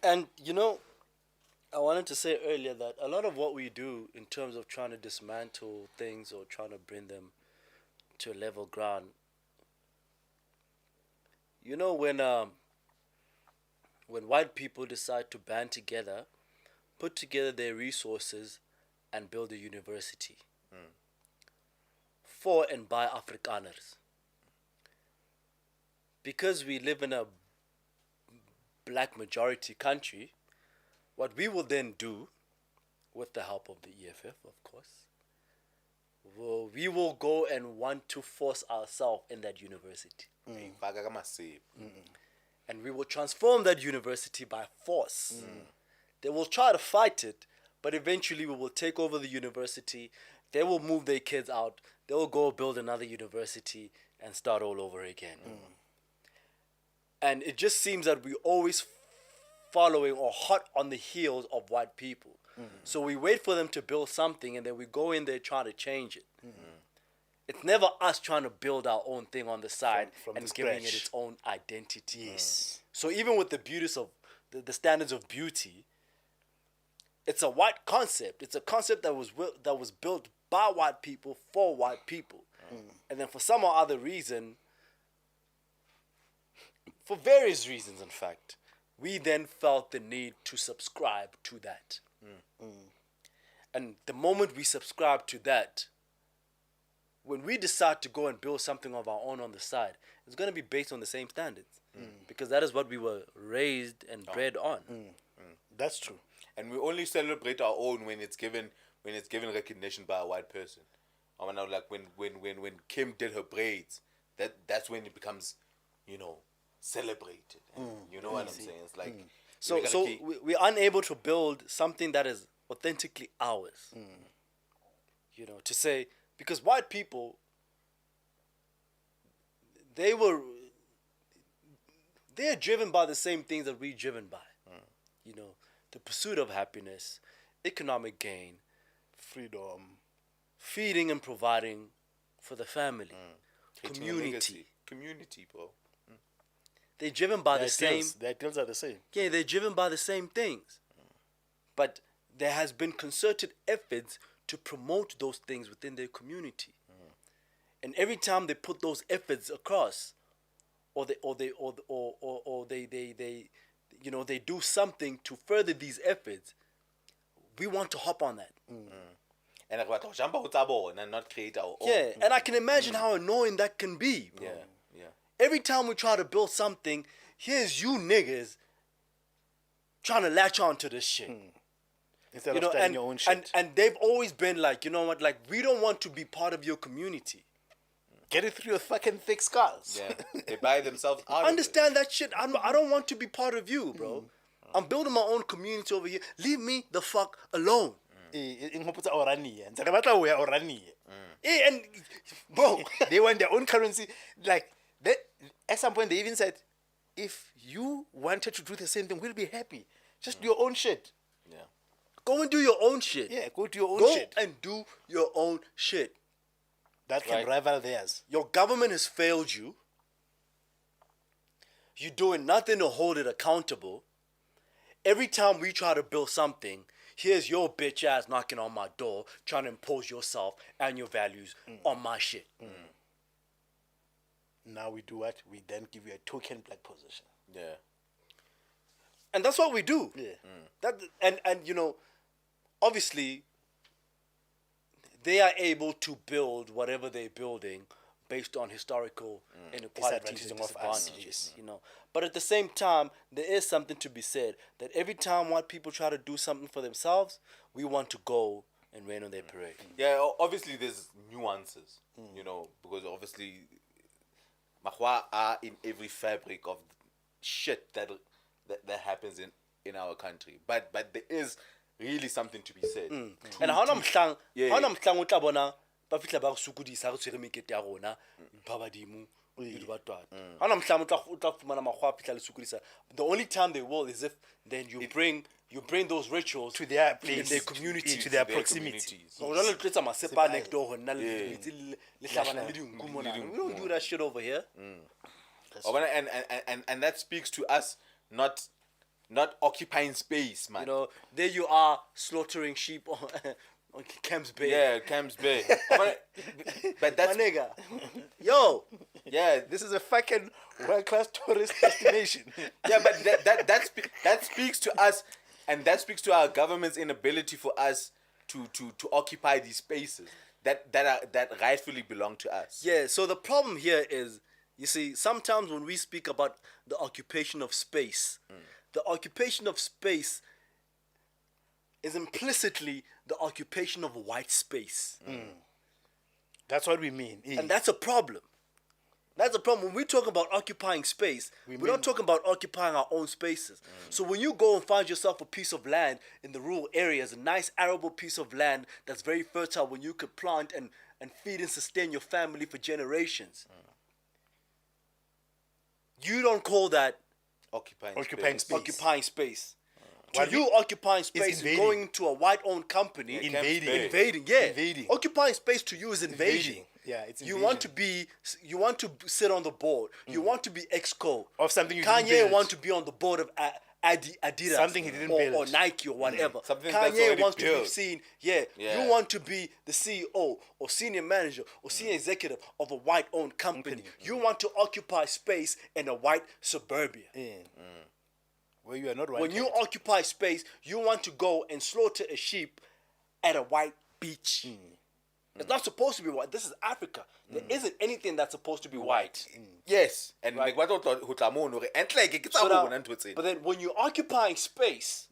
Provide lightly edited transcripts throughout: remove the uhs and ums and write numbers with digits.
And I wanted to say earlier that a lot of what we do in terms of trying to dismantle things or trying to bring them to a level ground, when white people decide to band together, put together their resources, and build a university for and by Afrikaners, because we live in a black majority country, what we will then do, with the help of the EFF, of course, we will go and want to force ourselves in that university. And we will transform that university by force. They will try to fight it, but eventually we will take over the university. They will move their kids out. They will go build another university and start all over again. And it just seems that we're always following or hot on the heels of white people. So we wait for them to build something and then we go in there trying to change it. It's never us trying to build our own thing on the side from and the giving it its own identity. So even with the beauties of the standards of beauty, it's a white concept. It's a concept that was built by white people for white people. And then for some or other reason, for various reasons in fact, we then felt the need to subscribe to that. And the moment we subscribe to that, when we decide to go and build something of our own on the side, it's going to be based on the same standards. Because that is what we were raised and bred on. That's true. And we only celebrate our own when it's given recognition by a white person. I mean, like when Kim did her braids, that's when it becomes, celebrated. You know what I'm saying? It's like So we're unable to build something that is authentically ours. To say, because white people, they're driven by the same things that we're driven by. The pursuit of happiness, economic gain, Freedom. feeding and providing for the family, community. Community, bro. They're driven by the same. Their ideals are the same. Yeah, they're driven by the same things. But there has been concerted efforts to promote those things within their community. And every time they put those efforts across, or they do something to further these efforts, we want to hop on that. And like what jump out and not create our own. Yeah, and I can imagine how annoying that can be, bro. Yeah. Every time we try to build something, here's you niggas trying to latch on to this shit. Instead of starting your own shit. And they've always been like, we don't want to be part of your community. Get it through your fucking thick skulls. Yeah. They buy themselves out. Understand that shit. I don't want to be part of you, bro. I'm building my own community over here. Leave me the fuck alone. And bro, they want their own currency. Like that, at some point they even said, if you wanted to do the same thing, we'll be happy. Just do your own shit. Yeah. Go and do your own shit. Yeah, go do your own Go shit. and do your own shit. That can rival theirs. Your government has failed you. You're doing nothing to hold it accountable. Every time we try to build something, here's your bitch ass knocking on my door, trying to impose yourself and your values on my shit. Now we do what? We then give you a token black position. Yeah. And that's what we do. Yeah. And obviously, they are able to build whatever they're building based on historical inequalities and disadvantages, But at the same time, there is something to be said that every time white people try to do something for themselves, we want to go and rain on their parade. Yeah, obviously there's nuances, because obviously mahwa are in every fabric of shit that happens in our country. But there is really something to be said. And how na mhlang o tla bona ba fitla ba go sokodisa go tshwere mekete ya rona ba badimo le batwana. Ha na mhlang o tla fumana magwa fitla le sokodisa. The only time they will is if then you bring those rituals to their in place, their community, to their proximity. So jalo tletsa masepa next door ho nna le hlabana le dinku mona. We don't do that shit over here. And that speaks to us not not occupying space, man. You know, there you are slaughtering sheep on Camps Bay. Yeah, Camps Bay. But that's My nigga. Yo. yeah. This is a fucking world-class tourist destination. Yeah, but that speaks to us, and that speaks to our government's inability for us to occupy these spaces that rightfully belong to us. Yeah, so the problem here is, you see, sometimes when we speak about the occupation of space, the occupation of space is implicitly the occupation of white space. That's what we mean. And that's a problem. That's a problem. When we talk about occupying space, we're not talking about occupying our own spaces. So when you go and find yourself a piece of land in the rural areas, a nice arable piece of land that's very fertile, when you could plant and feed and sustain your family for generations, you don't call that Occupying space. occupying space. What To you, occupying space is invading. going to a white-owned company. Invading. Invading, yeah. Invading. Occupying space to you is invasion. Invading. Yeah, it's You invasion. want to sit on the board. You want to be exco Of something you didn't Kanye build. want to be on the board of Adidas. Something he didn't or, build. Or Nike or whatever. Something that's Kanye already wants to be built. seen. Yeah. You want to be the CEO or senior manager or senior executive of a white-owned company. You want to occupy space in a white suburbia. Where you are not white. When you occupy space, you want to go and slaughter a sheep at a white beach. It's not supposed to be white. This is Africa. There isn't anything that's supposed to be white. Yes, and Right. like what ho tla mono re and like ke So tsa now- bona ntho tsena. but then when you're occupying space,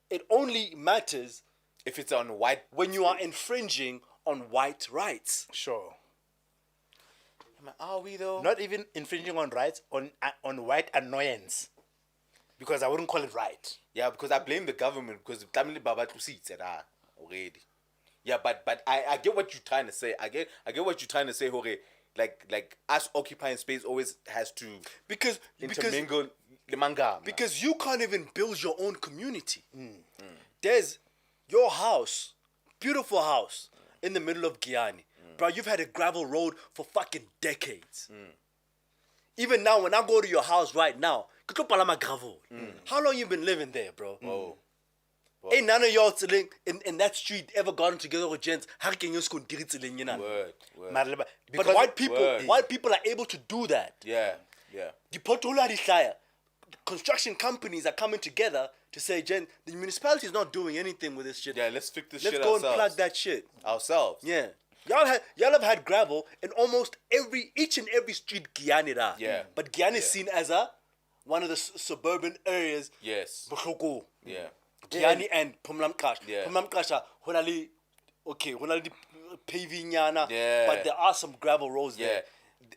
it only matters If it's on white, when you are infringing on white rights. Sure. are we though? Not even infringing on rights, on white annoyance. Because I wouldn't call it right. Yeah, because I blame the government because family baba to see it already. Yeah, but I get what you're trying to say. I get what you're trying to say, Hore. Like us occupying space always has to Because intermingle the manga. because you can't even build your own community. There's your house, beautiful house in the middle of Guyana. Bro, you've had a gravel road for fucking decades. Even now, when I go to your house right now, ke tlo palama gravel. How long you been living there, bro? Ain't none of y'all tseleng in that street ever gotten together with gents. How can you go diri tseleng yena? Word. But But Word. white people are able to do that. Yeah. The pothole are dihlaya. Construction companies are coming together to say, Jen, the municipality is not doing anything with this shit. Yeah, let's fix this Let's shit go ourselves. and plug that shit. Ourselves. Yeah. Y'all have had gravel in almost each and every street Guyana da. Yeah. But Guyana is seen as one of the suburban areas. Yes. Bohloko. Yeah. Guyana and Pumlamkash. Yeah. Pumlamkash honali paving yana. Yeah. But there are some gravel roads Yeah.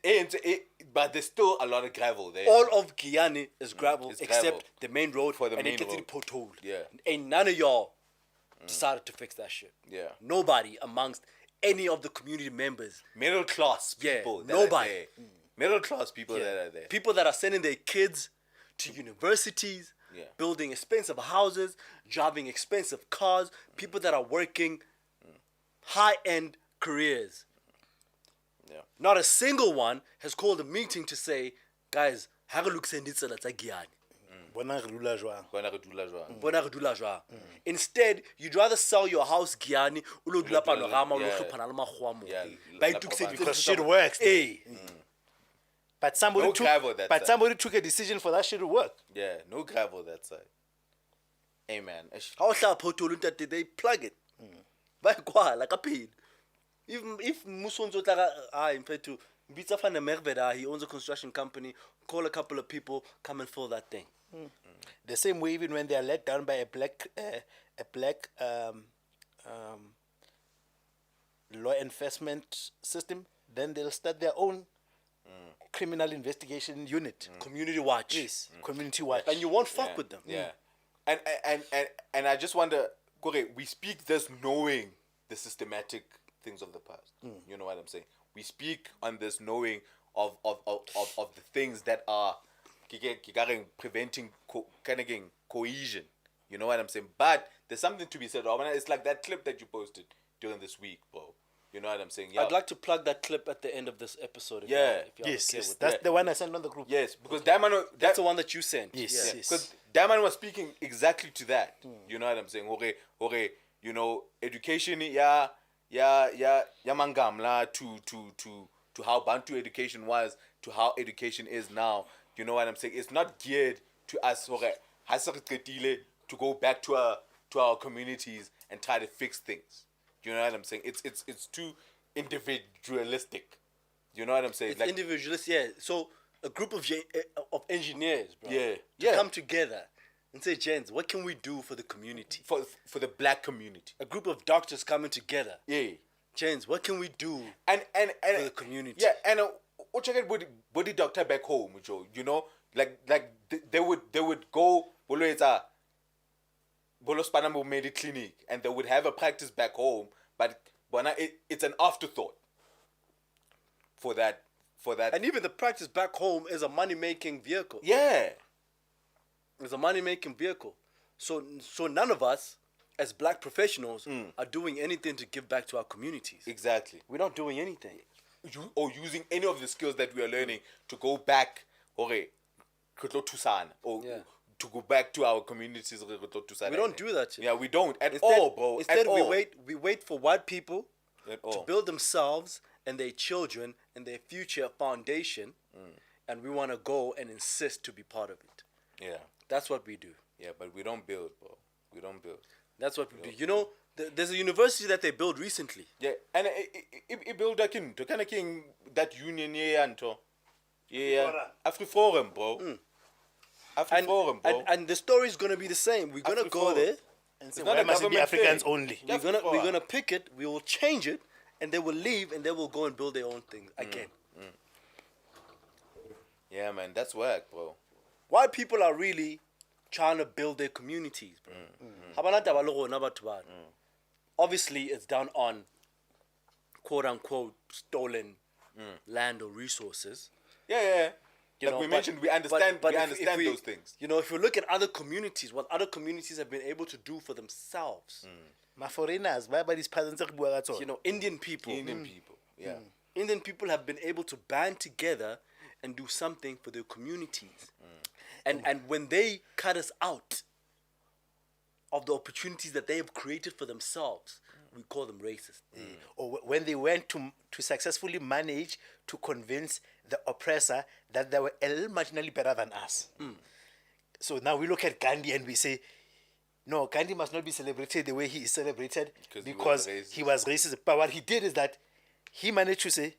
there. But there's still a lot of gravel there. All of Guyana is gravel It's except gravel. the main road For the and main it gets road. potholed. Yeah. Ain't none of y'all decided to fix that shit. Yeah. Nobody amongst any of the community members. Middle class Yeah, people. that nobody. Are there. Middle class people that are there. People that are sending their kids to universities, Yeah. building expensive houses, driving expensive cars, people that are working high-end careers. Yeah. Not a single one has called a meeting to say, guys, ha re lokiseng ditsela tsa Guyana. Bona re dula jwang. Bona re dula jwang. Bona re dula jwang. Instead, you'd rather sell your house Guyana, o lo dula Panorama, o lo Yeah. hlophana le makgowa mo. Yeah, Ba la itukiseditse Panorama. Because dintho shit tsa- works. Eh. But somebody No gravel took. that But side. somebody took a decision for that shit to work. Yeah, no gravel that side. Hey man, Ha o hlaha pothole ntate, they plug it. Ba e kwala ka pele. If mmuso o ntso tla ka in fact to bitsa Van der Merwe da, he owns a construction company, call a couple of people, come and fill that thing. The same way, even when they are let down by a black law enforcement system, then they'll start their own criminal investigation unit. Community watch. Yes, community watch. And you won't fuck with them. Yeah. And I just wonder, Kore, we speak this knowing the systematic things of the past. You know what I'm saying? We speak on this knowing of the things that are preventing cohesion. You know what I'm saying? But there's something to be said. It's like that clip that you posted during this week, bro. You know what I'm saying? Yeah. I'd like to plug that clip at the end of this episode. If Yeah. y'all- if y'all Yes, okay yes. with That's that. the one I sent on the group. Yes, because that man, That's the one that you sent. Yes, Yeah. yes. because that man was speaking exactly to that. You know what I'm saying? Okay, you know, education ya mangamla to how Bantu education was to how education is now. You know what I'm saying? It's not geared to us to go back to our communities and try to fix things. You know what I'm saying? It's too individualistic. You know what I'm saying? It's individualist, yeah. So a group of engineers, bro, Yeah, to yeah. come together and say, gents, what can we do for the community? for the black community. A group of doctors coming together. Yeah. Gents, what can we do And for the community? Yeah, and check it body doctor back home, Joe. You know, like they would go bolo spanambo made clinic, and they would have a practice back home, but it's an afterthought for that. And even the practice back home is a money-making vehicle. Yeah. It's a money-making vehicle. So none of us, as black professionals, are doing anything to give back to our communities. Exactly. We're not doing anything. Or using any of the skills that we are learning to go back, or Yeah. to go back to our communities. We don't do that. Yeah, we don't at Instead, all, bro. Instead, at we all. wait for white people At to all. build themselves and their children and their future foundation, and we want to go and insist to be part of it. Yeah, That's what we do. yeah, but we don't build, bro. We don't build. That's what we do. You know, there's a university that they built recently. Yeah, and it build that king, to kind of king that union yeah, Anto. Yeah, Afri-Forum, bro. Afri-Forum, bro. And the story is gonna be the same. We're gonna go Afri-Forum. there. And say, It's not why a must it be government Africans thing. only? Yeah. We're gonna pick it. We will change it, and they will leave, and they will go and build their own thing again. Yeah, man, that's work, bro. White people are really trying to build their communities, bro. Obviously, it's done on quote unquote stolen land or resources. Yeah. You Like know, we but- mentioned, we understand. but we if understand we- those things. You know, if you look at other communities, what other communities have been able to do for themselves. My foreigners, why these peasants are going to You know, Indian people. Indian people. Yeah. Indian people have been able to band together and do something for their communities. And when they cut us out of the opportunities that they have created for themselves, we call them racist. Or when they went to successfully manage to convince the oppressor that they were a little marginally better than us. So now we look at Gandhi and we say, no, Gandhi must not be celebrated the way he is celebrated because he was racist. But what he did is that he managed to say,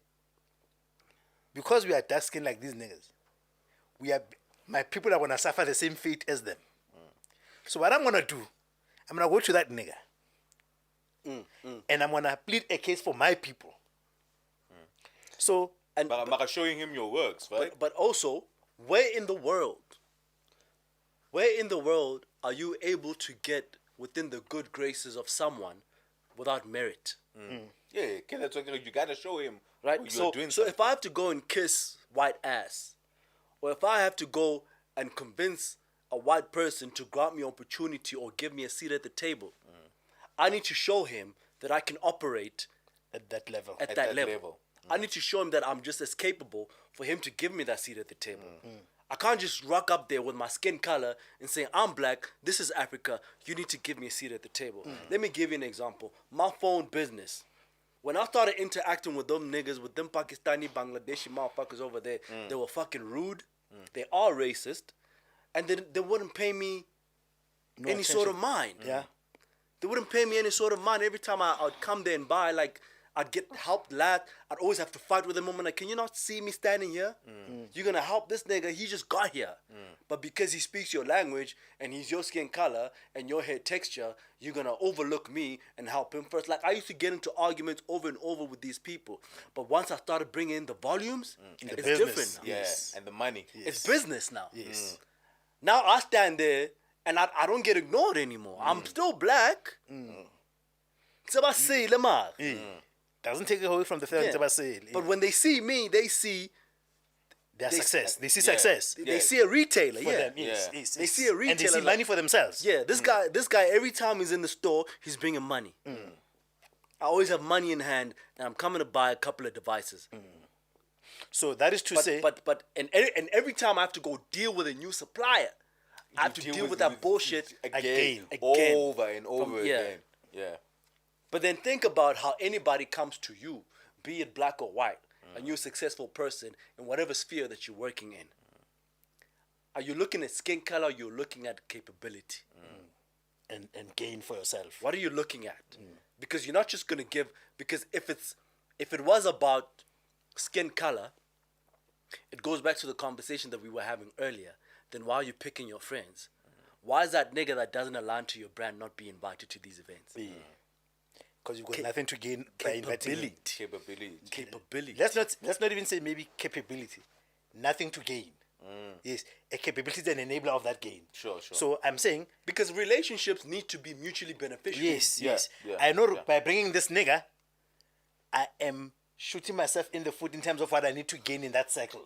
because we are dark skinned like these niggas, my people are gonna suffer the same fate as them. So what I'm gonna do, I'm gonna go to that nigga. And I'm gonna plead a case for my people. So But showing him your works, right? But also, where in the world are you able to get within the good graces of someone without merit? Yeah, okay, that's okay. You gotta show him, Right? You're So doing if I have to go and kiss white ass, or if I have to go and convince a white person to grant me opportunity or give me a seat at the table, I need to show him that I can operate at that level. at that level. I need to show him that I'm just as capable for him to give me that seat at the table. I can't just rock up there with my skin color and say, I'm black, this is Africa, you need to give me a seat at the table. Let me give you an example. My phone business. When I started interacting with them niggas, with them Pakistani, Bangladeshi motherfuckers over there, they were fucking rude. They are racist. And they wouldn't pay me any sort of mind. Yeah. They wouldn't pay me any sort of mind. Every time I'd come there and buy, like, I'd get helped lad. I'd always have to fight with them. I'm like, can you not see me standing here? You're going to help this nigga. He just got here. But because he speaks your language and he's your skin color and your hair texture, you're going to overlook me and help him first. Like, I used to get into arguments over and over with these people. But once I started bringing in the volumes, it's business. different now. Yeah, Yes. and the money. It's business now. Yes. Now I stand there and I don't get ignored anymore. I'm still black. It's about say, Lamar. Doesn't take away from the fact that But when they see me, they see their success. They see Yeah. success. they see a retailer. For Yeah. them, yes, Yeah. yes, They yes. see a And they retailer see like- money for themselves. Yeah, this guy every time he's in the store, he's bringing money. I always have money in hand, and I'm coming to buy a couple of devices. So that is to say, And every time I have to go deal with a new supplier, I have to deal with that bullshit again. over and over yeah. again. Yeah. But then think about how anybody comes to you, be it black or white, and you're a successful person in whatever sphere that you're working in. Are you looking at skin color or you're looking at capability? and gain for yourself. What are you looking at? Because you're not just going to give, because if it was about skin color, it goes back to the conversation that we were having earlier. Then why are you picking your friends? Why is that nigga that doesn't align to your brand not be invited to these events? Because you've got nothing to gain by inviting him. Capability. Let's not even say maybe capability. Nothing to gain. Yes, a capability is an enabler of that gain. Sure. So I'm saying, Because relationships need to be mutually beneficial. yes. yeah, I know yeah. by bringing this nigga, I am shooting myself in the foot in terms of what I need to gain in that cycle.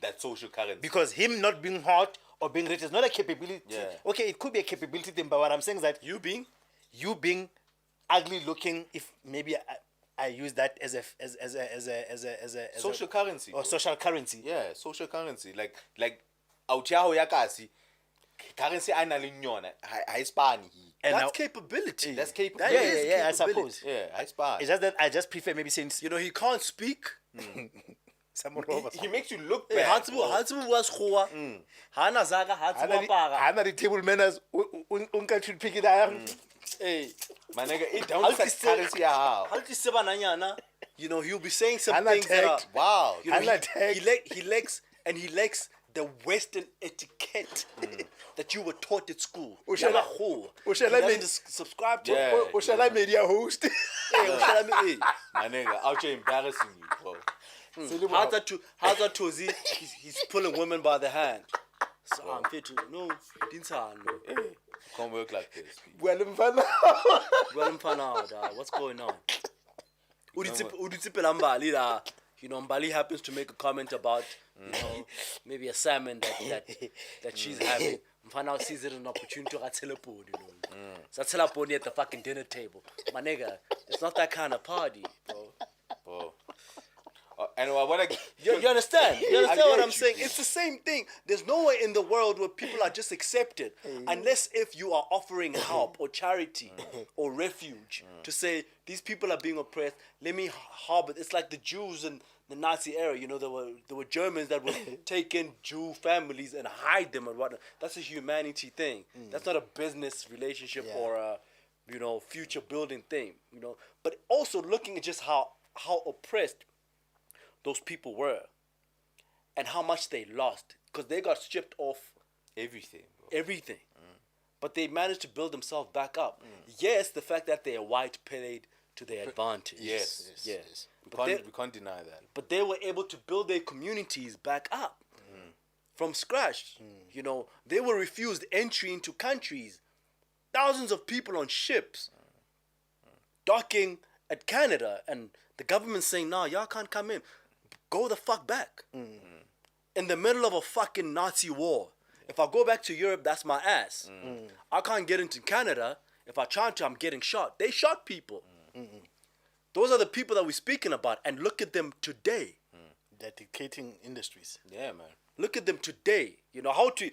That social currency. Because him not being hot or being rich is not a capability. Yeah. Okay, it could be a capability thing, but what I'm saying is that You being? you being ugly looking, if maybe I use that as a Social currency, or bro. social currency. Yeah, social currency. Like out ya ho ya kasi. Currency I na le yona. I spani. And That's now- capability. That's capability. That Yeah, is yeah, I capability. suppose. Yeah, I spani. It's just that I just prefer maybe saying You know, he can't speak. someone over. He makes you look Hey, bad. Hatsibu was khoa. Hana zaga Hatsibu apara. I'm the table manners. Unka should pick it up. Hey, My nigga, it How don't to set say- currency how. how did you You know, he'll be saying some Hana things that are, tagged. Wow. you know, Hana he tagged. likes the Western etiquette that you were taught at school. Shall I- Yala ho. or shall He I doesn't make- just subscribe to Yeah. it. Or shall I media host? Hey, or shall I make- hey. My nigga, out here embarrassing you, bro. How's that Tozi? He's pulling women by the hand. So I'm fit to no, didn't Can't work like this. Well, mfana. Well, what's going on? Uditsipela Mbali da. You know, Mbali happens to make a comment about, you know, maybe a salmon that she's having. Mfana sees it as an opportunity to teleport, you know. So teleport at the fucking dinner table. My nigga, it's not that kind of party, bro. Bro. And what I You understand? You understand I what get I'm you. saying? It's the same thing. There's nowhere in the world where people are just accepted unless if you are offering help or charity or refuge to say these people are being oppressed. Let me harbor. It's like the Jews in the Nazi era. You know, there were Germans that would take in Jew families and hide them and whatnot. That's a humanity thing. That's not a business relationship Yeah. or a future building thing. You know, but also looking at just how oppressed those people were and how much they lost because they got stripped off everything, bro. everything, but they managed to build themselves back up. Yes, the fact that they are white played to their advantage. Yes. But We can't deny that. but they were able to build their communities back up from scratch. You know, they were refused entry into countries. Thousands of people on ships docking at Canada, and the government saying, "No, y'all can't come in. Go the fuck back." In the middle of a fucking Nazi war. If I go back to Europe, that's my ass. I can't get into Canada. If I try to, I'm getting shot. They shot people. Those are the people that we're speaking about. And look at them today. They're dictating industries. Yeah, man. Look at them today. You know, how to...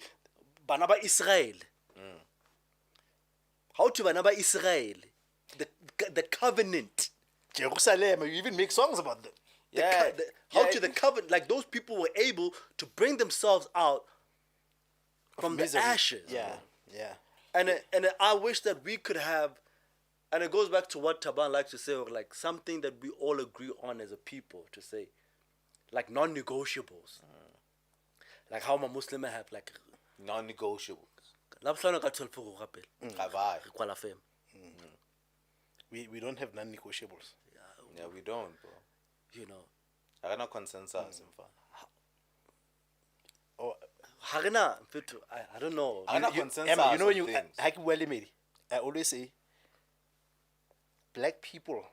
Banaba Israel. How to Banaba Israel. The covenant. Jerusalem, you even make songs about them. Yeah. The covenant. Like those people were able to bring themselves out from the Misery. ashes. Yeah. And I wish that we could have, and it goes back to what Taban likes to say, or like something that we all agree on as a people to say, like non-negotiables. Like how my Muslim have like, Non-negotiable. Mm. Travail. We don't have non-negotiables. Yeah, we don't, bro. You know, I got no consensus, in fact. Or Harina, I don't know. I got no consensus Emma, you know when on you things. I always say black people,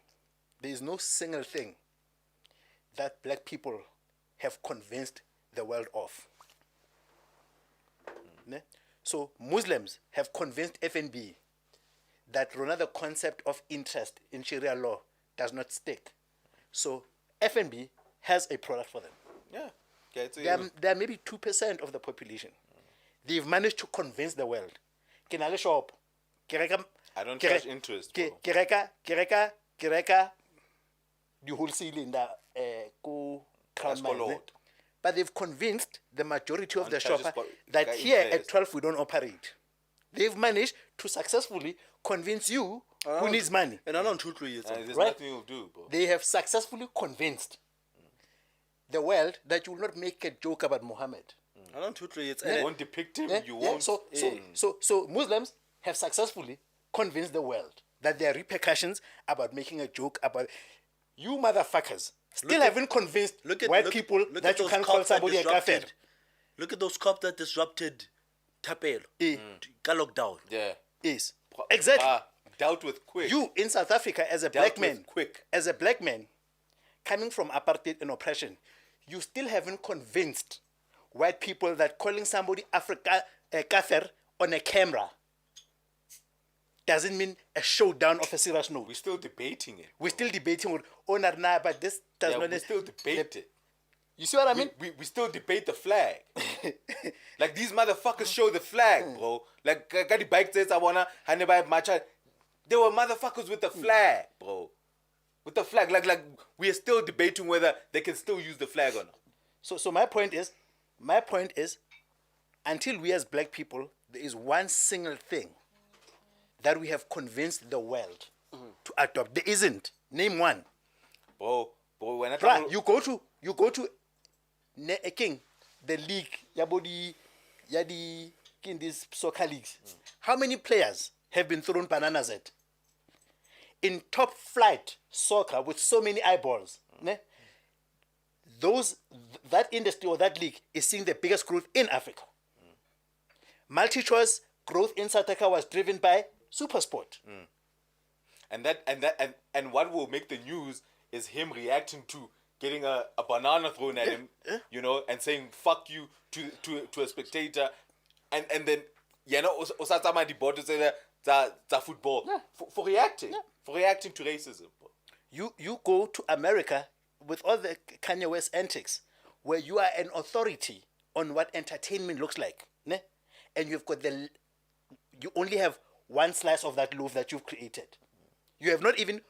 there is no single thing that black people have convinced the world of. Ne? So Muslims have convinced FNB that another concept of interest in Sharia law does not stick. So F&B has a product for them. Yeah. Okay, so They are maybe 2% of the population. They've managed to convince the world. Ke na le shop. I don't charge interest, bro. Ke reka the wholesale in the Crown That's Mines, called ne? Lord. But they've convinced the majority of the charges shopper for- that guy here interest. at 12 we don't operate. They've managed to successfully convince you who needs money. And I don't truthfully it's There's Right? nothing you'll do, bro. They have successfully convinced the world that you will not make a joke about Muhammad. I don't truthfully it's You won't depict him. Yeah, You yeah. won't. So Muslims have successfully convinced the world that there are repercussions about making a joke about you motherfuckers. Still haven't convinced white people that you can't call somebody a kafir. Look at those cops that disrupted Tapelo. Got lockdown. Yeah. Yes, exactly. Dealt with quick. You in South Africa as a Dealt black with man, quick. as a black man, coming from apartheid and oppression, you still haven't convinced white people that calling somebody Africa a kafir on a camera doesn't mean a showdown of a serious note. We're still debating it. We're still debating with nah, but this does Yeah, not. we still debate it. You see what I mean? We still debate the flag. Like these motherfuckers show the flag, bro. Like got the bike says I wanna Hannibal Macha. They were motherfuckers with the flag, bro. With the flag. Like we are still debating whether they can still use the flag or not. So my point is, until we as black people, there is one single thing that we have convinced the world to adopt. There isn't. Name one. Bro, when I Bruh, talk you go to King, the league, yabodi, yadi, in these soccer leagues. How many players have been thrown bananas at? In top flight soccer with so many eyeballs, ne? That industry or that league is seeing the biggest growth in Africa. Multi-choice growth in South Africa was driven by super sport. and what will make the news is him reacting to getting a banana thrown at him, you know, and saying fuck you to a spectator, and then osatama di boto say that football for reacting to racism. You go to America with all the Kanye West antics, where you are an authority on what entertainment looks like, ne? And you only have one slice of that loaf that you've created. You have not even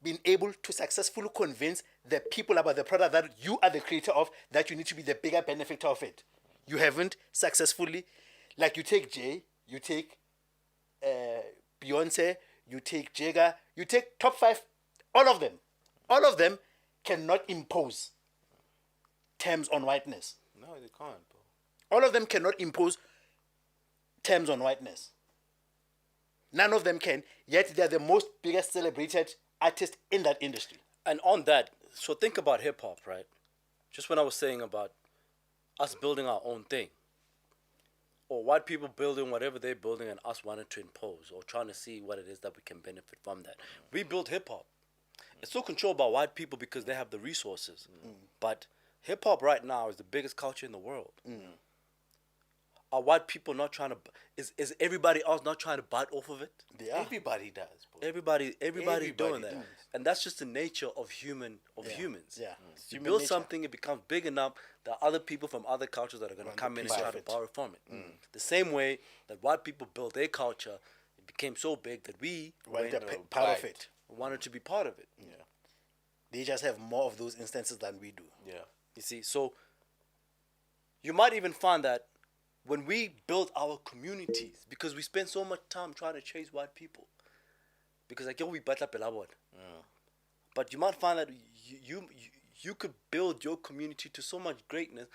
been able to successfully convince the people about the product that you are the creator of, that you need to be the bigger benefactor of it. You haven't successfully, like you take Jay, you take Beyonce, you take Jagger, you take top 5, all of them cannot impose terms on whiteness. No, they can't, bro. All of them cannot impose terms on whiteness. None of them can, yet they're the most biggest celebrated artist in that industry. And on that, so think about hip hop, right? Just when I was saying about us building our own thing, or white people building whatever they're building and us wanting to impose or trying to see what it is that we can benefit from that. We built hip hop. It's still controlled by white people because they have the resources. But hip hop right now is the biggest culture in the world. Are white people not trying to? Is everybody else not trying to bite off of it? Everybody does, bro. Everybody Everybody doing that, does. and that's just the nature of humans. Yeah. You Human build nature. something, it becomes big enough. There are other people from other cultures that are going to come in and piece try of to it. borrow from it. The same way that white people built their culture, it became so big that we Want went, a part of right. it. wanted to be part of it. They just have more of those instances than we do. Yeah. You see, so you might even find that when we build our communities, because we spend so much time trying to chase white people, because like we batla pelabot. But you might find that you could build your community to so much greatness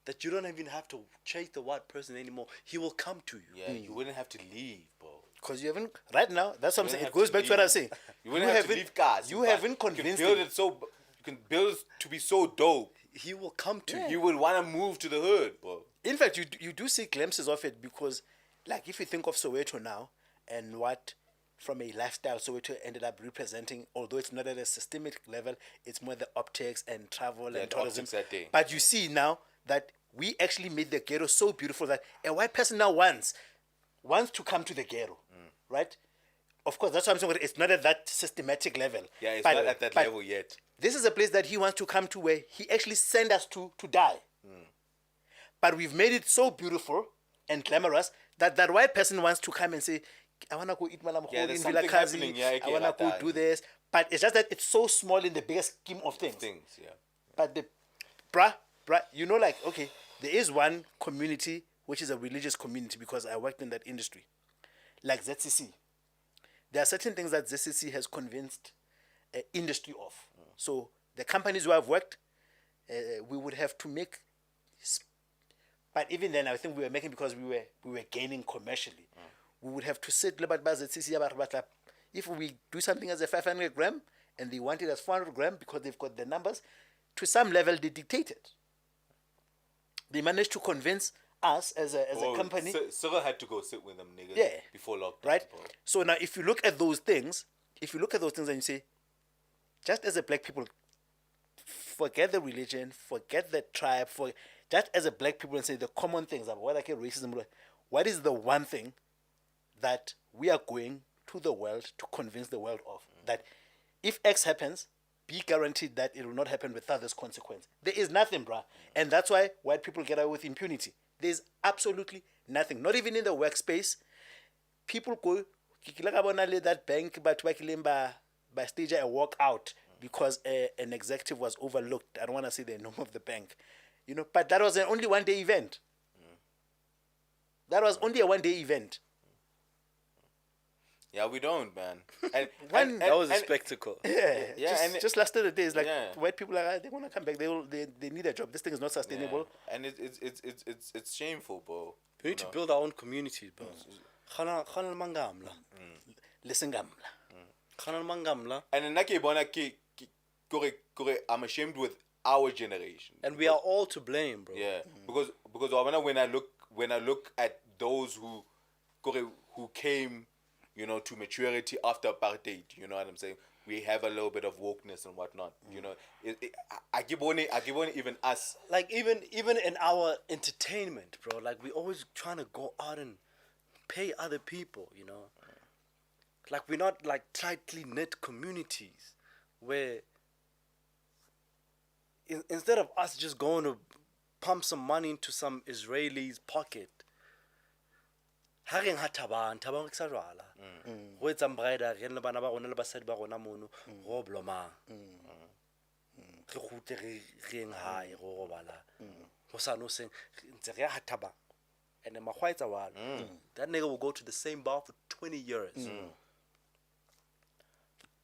that you don't even have to chase the white person anymore. He will come to you. Yeah, you wouldn't have to leave, bro. Because you haven't, right now, that's what I'm saying. wouldn't It have goes to back to what I was leave. saying. You wouldn't have to leave cars. You haven't You can convinced build him. it so. You can build it to be so dope. He will come to you. You would want to move to the hood, bro. In fact, you do see glimpses of it because, like, if you think of Soweto now and what, from a lifestyle, Soweto ended up representing, although it's not at a systemic level, it's more the optics and travel Yeah, and the tourism. optics that thing. But you see now that we actually made the ghetto so beautiful that a white person now wants to come to the ghetto, right? of course, that's what I'm saying. It's not at that systematic level. Yeah, it's But- not at that but level yet. This is a place that he wants to come to where he actually sent us to die. But we've made it so beautiful and glamorous that that white person wants to come and say, I want to go eat malamkhodi Yeah, there's in something Vilakazi. happening, yeah, I want to go that, do this. But it's just that it's so small in the bigger scheme of things. Yeah. But bruh, you know, like, okay, there is one community which is a religious community because I worked in that industry, like ZCC. There are certain things that ZCC has convinced industry of. So the companies where I've worked, we would have to make, but even then I think we were making because we were gaining commercially. We would have to sit ZCC if we do something as a 500 gram and they want it as 400 gram because they've got the numbers, to some level they dictate it. They managed to convince us as a company. Cyril had to go sit with them niggas before lockdown. Right? Bro. So now if you look at those things, and you say, just as a black people, forget the religion, forget the tribe, just as a black people and say the common things about what I can racism, what is the one thing that we are going to the world to convince the world of? That if X happens, be guaranteed that it will not happen without this consequence. There is nothing, bruh. And that's why white people get away with impunity. There's absolutely nothing. Not even in the workspace. People go, that bank, but by stage I walk out because an executive was overlooked. I don't want to say the name of the bank. You know, but that was an only one-day event. That was only a one-day event. Yeah, we don't, man. That was a spectacle. Yeah, just last 30 days, like Yeah. white people are they want to come back. They need a job. This thing is not sustainable. Yeah. And it's shameful, bro. We need to build our own communities, bro. Khana mangamla. Listen, gamla. Khana mangamla. And I'm ashamed with our generation. And we are all to blame, bro. Yeah, because when I look at those who came, you know, to maturity after apartheid, you know what I'm saying? We have a little bit of wokeness and whatnot, you know. I give only even us. Like even in our entertainment, bro. Like we always trying to go out and pay other people, you know. Like we're not like tightly knit communities where instead of us just going to pump some money into some Israeli's pocket, hareng ha thabang ke sa jwala go etsa embroidery le bana ba rona le basadi ba rona mono go blomang re khute re eng hae go robala go sa no seng ntse re ha thabang and magwa etsa wala that nigga will go to the same bar for 20 years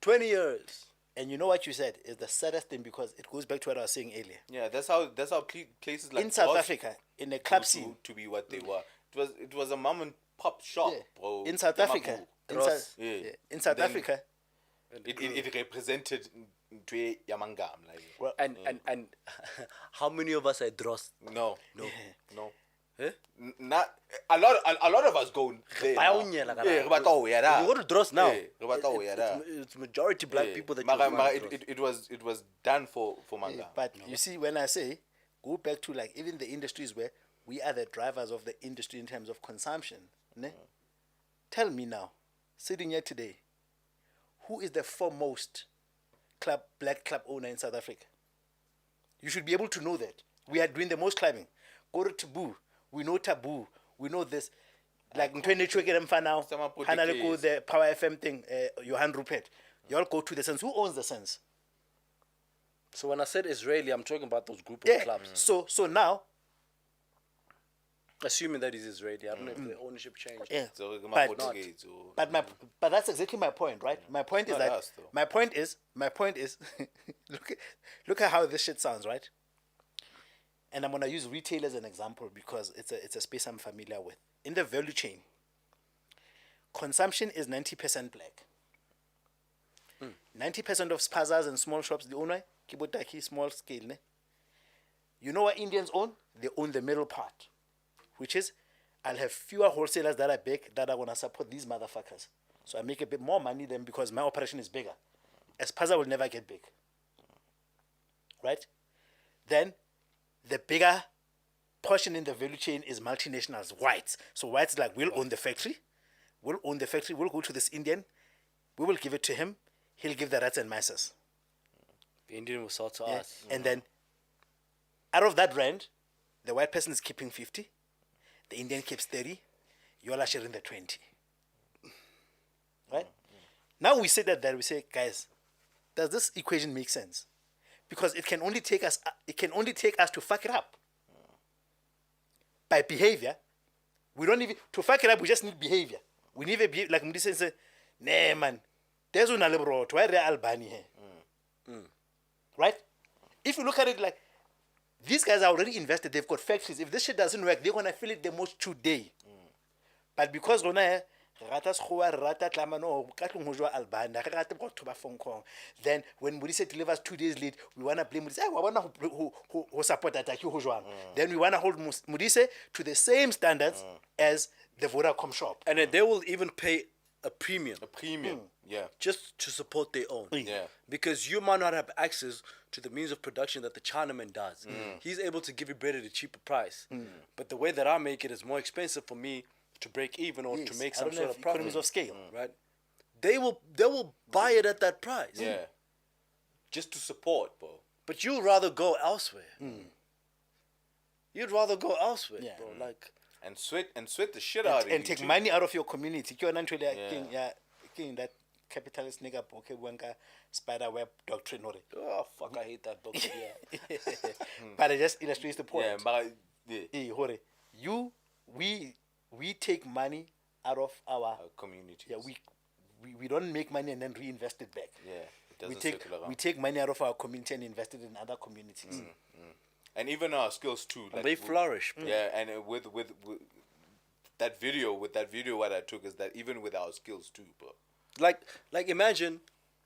20 years. And you know what you said is the saddest thing because it goes back to what I was saying earlier. Yeah, that's how places like In South Bros Africa, in the club scene, to be what they were. It was a mom and pop shop, bro. in South Africa, in South Then Africa, it represented Ntwe Yamangam, like. well, And how many of us are dross? No. Eh? Not a lot of us go there. Ba now. unyela ka Yeah, na. re batla ho ya da. You go to dross now. Yeah, re batla ho ya da. It's majority black people that Mara- you mara, find dross. it was done for manga. but you see, when I say go back to like even the industries where we are the drivers of the industry in terms of consumption, ne? Tell me now, sitting here today, who is the foremost black club owner in South Africa? You should be able to know that. We are doing the most clubbing. Go to Taboo. We know Taboo. We know this. Like in 2020, now, Hanaleko, the Power FM thing, Johan Rupert. You all go to the Sense. Who owns the Sense? So when I said Israeli, I'm talking about those group of clubs. So now, Assuming that is Israeli, I don't know if the ownership changed. yeah. So, But- but But that's exactly my point, right? My point is Not that us, though. my point is look at how this shit sounds, right? And I'm gonna use retail as an example because it's a space I'm familiar with. In the value chain, consumption is 90% black. 90% of spazas and small shops, the owner, kibotaki, small scale, ne? You know what Indians own? They own the middle part, which is I'll have fewer wholesalers that are big that are gonna support these motherfuckers. So I make a bit more money than because my operation is bigger. A spaza will never get big. Right? Then the bigger portion in the value chain is multinationals, whites. So whites like we'll own the factory, we'll go to this Indian, We will give it to him. He'll give the rats and mice. The Indian will sell to Yeah. us. And then, out of that rand, the white person is keeping 50. The Indian keeps 30. You all are sharing the 20. Right? Now we say that we say, guys, does this equation make sense? Because it can only take us to fuck it up. By behavior. We don't even to fuck it up, we just need behavior. We need a behavior like Mudisa say, nah man, there's una libro to where Albania here. Right? If you look at it like these guys are already invested, they've got factories. If this shit doesn't work, they're gonna feel it the most today. But because then when Mudisa delivers 2 days late, we wanna blame Mudisa. Who support that? Then we wanna hold Mudisa to the same standards as the Vodacom shop. And then they will even pay a premium. A premium. Yeah. Just to support their own. Yeah. Because you might not have access to the means of production that the Chinaman does. He's able to give you bread at a cheaper price. But the way that I make it is more expensive for me to break even or to make some sort of profit. Economies of scale. Right? They will buy it at that price. Yeah. Just to support, bro. But you'd rather go elsewhere. You'd rather go elsewhere, Yeah. bro. Like, And sweat the shit out of you. And take too. money out of your community. You're not really that capitalist nigga book spider web doctrine or oh fuck, I hate that book. Yeah. but it just illustrates the point. Yeah, but We take money out of our community. yeah, we don't make money and then reinvest it back. Yeah. It doesn't circle around. we take money out of our community and invest it in other communities. And even our skills too. Like They flourish, bro. Yeah, and with that video, what I took is that even with our skills too, bro. Like imagine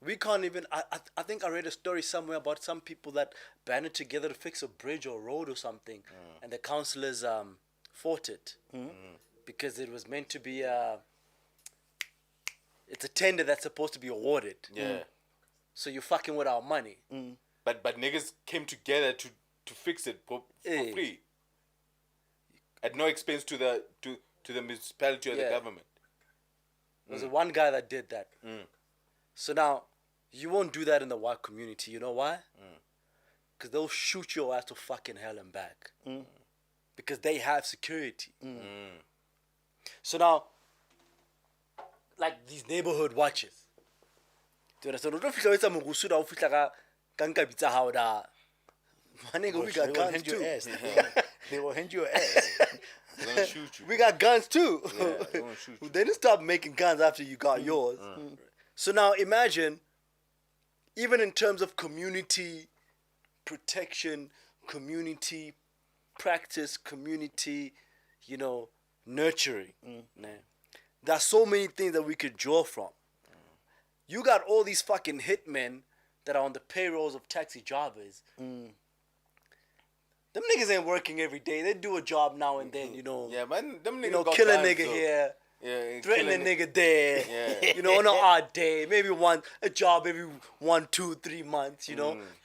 we can't even I think I read a story somewhere about some people that banded together to fix a bridge or road or something and the councillors fought it because it was meant to be it's a tender that's supposed to be awarded. Yeah. So you're fucking with our money. But niggas came together to fix it for free. At no expense to the municipality or the government. There was one guy that did that. So now, you won't do that in the white community. You know why? Because they'll shoot your ass to fucking hell and back. Because they have security. So now, like these neighborhood watches. Do you understand? My nigga, we got They will guns hand you too. ass. They will hand you ass. They're gonna shoot you. We got guns too. Yeah, they're gonna shoot you. They didn't stop making guns after you got yours. So now imagine, even in terms of community protection, community practice, community, nurturing. There's so many things that we could draw from. You got all these fucking hitmen that are on the payrolls of taxi drivers. Them niggas ain't working every day. They do a job now and then, Yeah, man, them niggas got kill a guns, nigga though. here, Yeah, threaten a killing nigga there. Yeah. On an odd day, maybe a job every 1, 2, 3 months.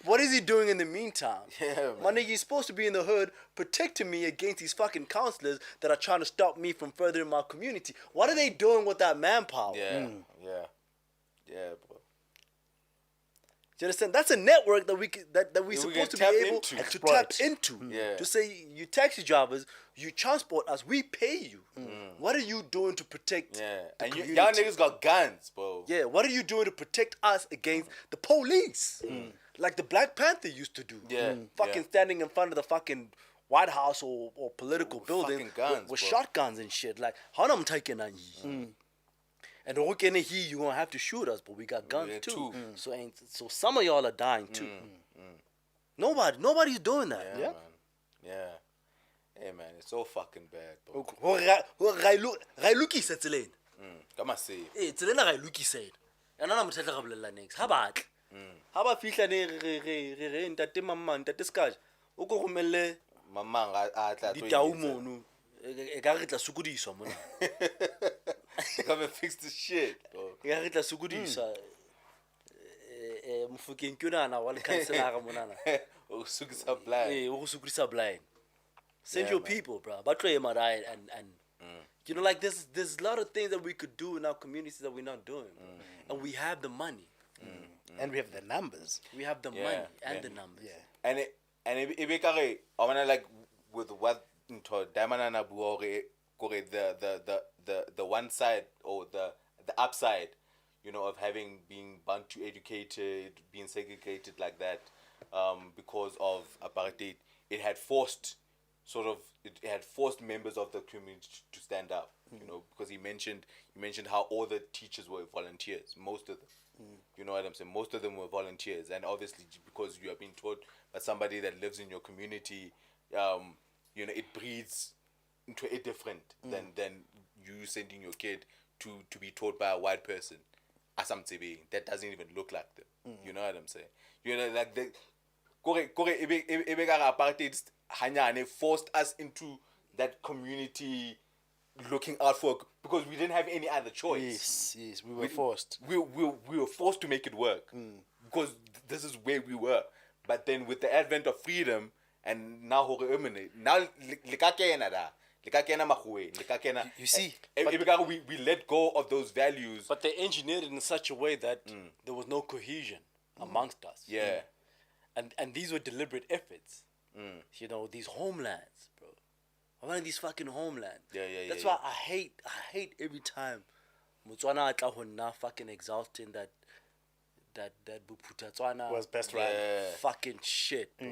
What is he doing in the meantime? Yeah, My man. nigga, he's supposed to be in the hood protecting me against these fucking counselors that are trying to stop me from furthering my community. What are they doing with that manpower? Yeah, yeah, bro. Do you understand? That's a network that we we supposed can to be tap able into. to Exploit. tap into. Yeah. To say, you taxi drivers, you transport us, we pay you. What are you doing to protect Yeah, the and community? y'all niggas got guns, bro. Yeah, what are you doing to protect us against the police? Like the Black Panther used to do. Yeah, Fucking yeah. standing in front of the fucking White House or political building fucking guns, with bro. shotguns and shit. Like, how am taking on you? And okay, here you gonna have to shoot us, but we got guns Yeah, too. too. So some of y'all are dying too. Nobody's doing that. Yeah, man. Yeah. Hey, man, it's so fucking bad, bro. Ga e lokisa tseleng. Come on, say. Tselena ga e lokiseng. Yana na mothatla ga bolela next. Ha batle. Ha ba fihla ne re ntate mamma ntate Skaja. O go romelle Mamang a tla tlo ditau etsa. mono. E ka re tla sokodiswa mona. Come and fix the shit, bro. E ka re tla sokodiswa. Mofokeng ke yona wa le councilor mona na. Oh, Sukisa blind. O go sokodisa blind. Send Yeah, your man. people, bro. Ba tlo ema right and like there's a lot of things that we could do in our communities that we're not doing. and we have the money. And we have the numbers. We have the money and the numbers. Yeah. And it be kare, I wanna like with what into Damanana Buore the one side or the upside, you know, of having being Bantu educated, being segregated like that, because of apartheid, it had forced members of the community to stand up, you know, because you mentioned how all the teachers were volunteers, most of them. You know what I'm saying? Most of them were volunteers, and obviously because you are being taught by somebody that lives in your community, you know, it breeds into a different than you sending your kid to be taught by a white person, asamtsebe that doesn't even look like them. You know what I'm saying? You know, like the apartheid hanyane forced us into that community looking out for, because we didn't have any other choice. Yes, we were forced. We were forced to make it work because this is where we were. But then with the advent of freedom, and now You see, we let go of those values. But they engineered it in such a way that there was no cohesion amongst us. Yeah. And these were deliberate efforts. You know, these homelands, bro. One of these fucking homelands. That's why I hate every time Motswana atla ho nna fucking exalting that Buputatswana was best right. fucking shit, bro.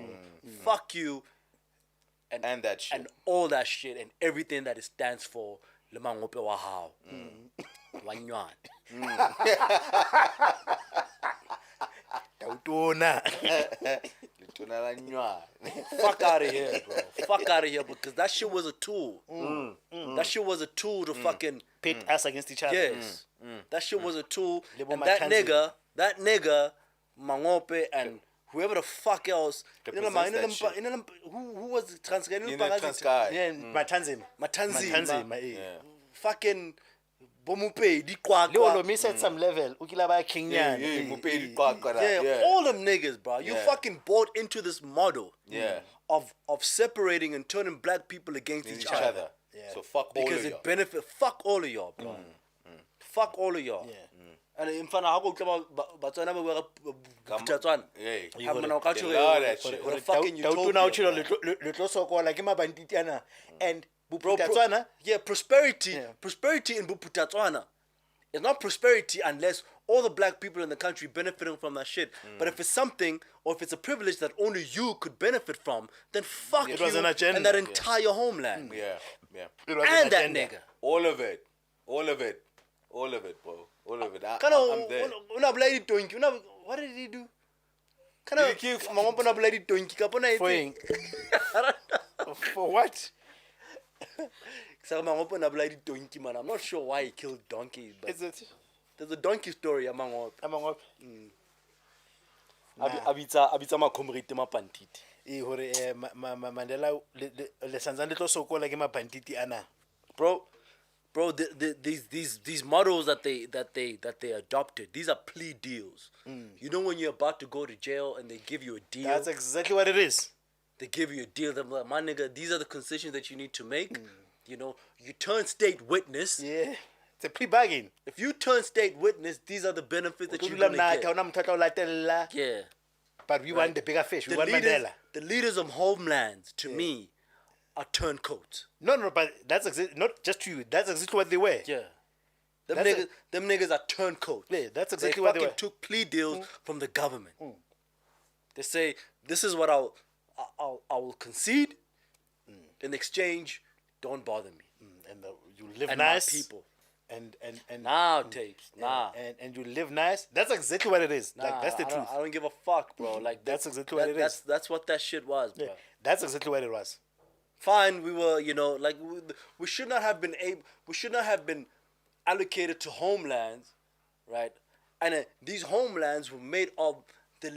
Fuck you. And that shit. And all that shit and everything that it stands for. Le mangope wa hao. Wa nywana. Fuck out of here, bro. Fuck out of here, because that shit was a tool. That shit was a tool to fucking pit us against each other. Yes. That shit was a tool. Lebo And Matanzima. that nigga, Mangope, and whoever the fuck else. Represents that shit. Who was the Transkei? You know, Transkei. Yeah, Matanzima. Matanzima. Yeah. Fucking Bomupe, di kwa Lolo, me at some level. Ukilaba Kenyan. Yeah, all them niggas, bro. You fucking bought into this model. Yeah. Of separating and turning black people against each other. Yeah. So fuck all Because of y'all. it benefit. Fuck all of y'all, bro. Fuck all of y'all. Yeah. And in front of how Batswana were Butatswana. Yeah. I'm gonna catch you. They love that shit. What a fucking utopia. And Bro, Buputatswana. yeah, prosperity. Yeah. Prosperity in Buputatswana. It's not prosperity unless all the black people in the country benefiting from that shit. But if it's something, or if it's a privilege that only you could benefit from, then fuck It you was an agenda. and that entire homeland. Yeah. It was And an that agenda. nigga. All of it, bro. All of it. I'm there. What did he do? Did he kill- For for what? Man, I'm not sure why he killed donkeys, but Is it? there's a donkey story among all. Abitsa makhomrite mapantiti. Hore Mandela le santsane le tlo sokola ke mapantiti ana. Bro, these models that they adopted, these are plea deals. You know when you're about to go to jail and they give you a deal. That's exactly what it is. They give you a deal. They're like, my nigga, these are the concessions that you need to make. You know, you turn state witness. Yeah. It's a pre-bargain. If you turn state witness, these are the benefits that you're gonna get. Yeah. But we want the bigger fish. We want Mandela. The leaders of homelands, to me, are turncoats. No, but that's not just to you. That's exactly what they were. Yeah. Them That's niggas are turncoats. Yeah, that's They exactly what they fucking were. took plea deals from the government. They say, this is what I will concede. In exchange, don't bother me. And you live And nice. my people. And Now, tapes. Nah. and you live nice. That's exactly what it is. Nah, Like that's the truth. I don't give a fuck, bro. Like That's exactly what it is. That's what that shit was, bro. Yeah, that's exactly what it was. Fine, we were, like we should not have been allocated to homelands, right? And these homelands were made of the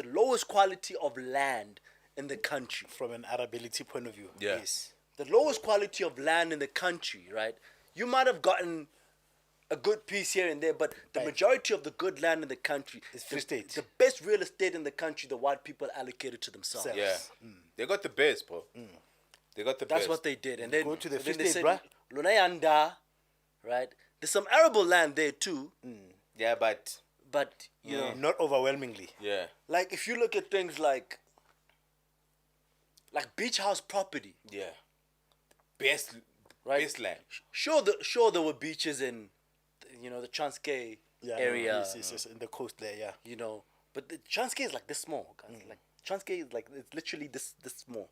lowest quality of land in the country. From an arability point of view. Yeah. Yes. The lowest quality of land in the country, right? You might have gotten a good piece here and there, but the majority of the good land in the country It's Free State. The best real estate in the country, the white people allocated to themselves. Yeah. They got the best, bro. They got the best. That's what they did. And then Go to the and Free then they State, said, bruh. Lunayanda, right? There's some arable land there too, Yeah, but but you know, Not overwhelmingly. yeah, like if you look at things like beach house property, yeah, best right? best land. Sure, there were beaches in, you know, the Transkei area, Yes, in the coast there, yeah. you know, but the Transkei is like this small, guys. Like Transkei is like it's literally this small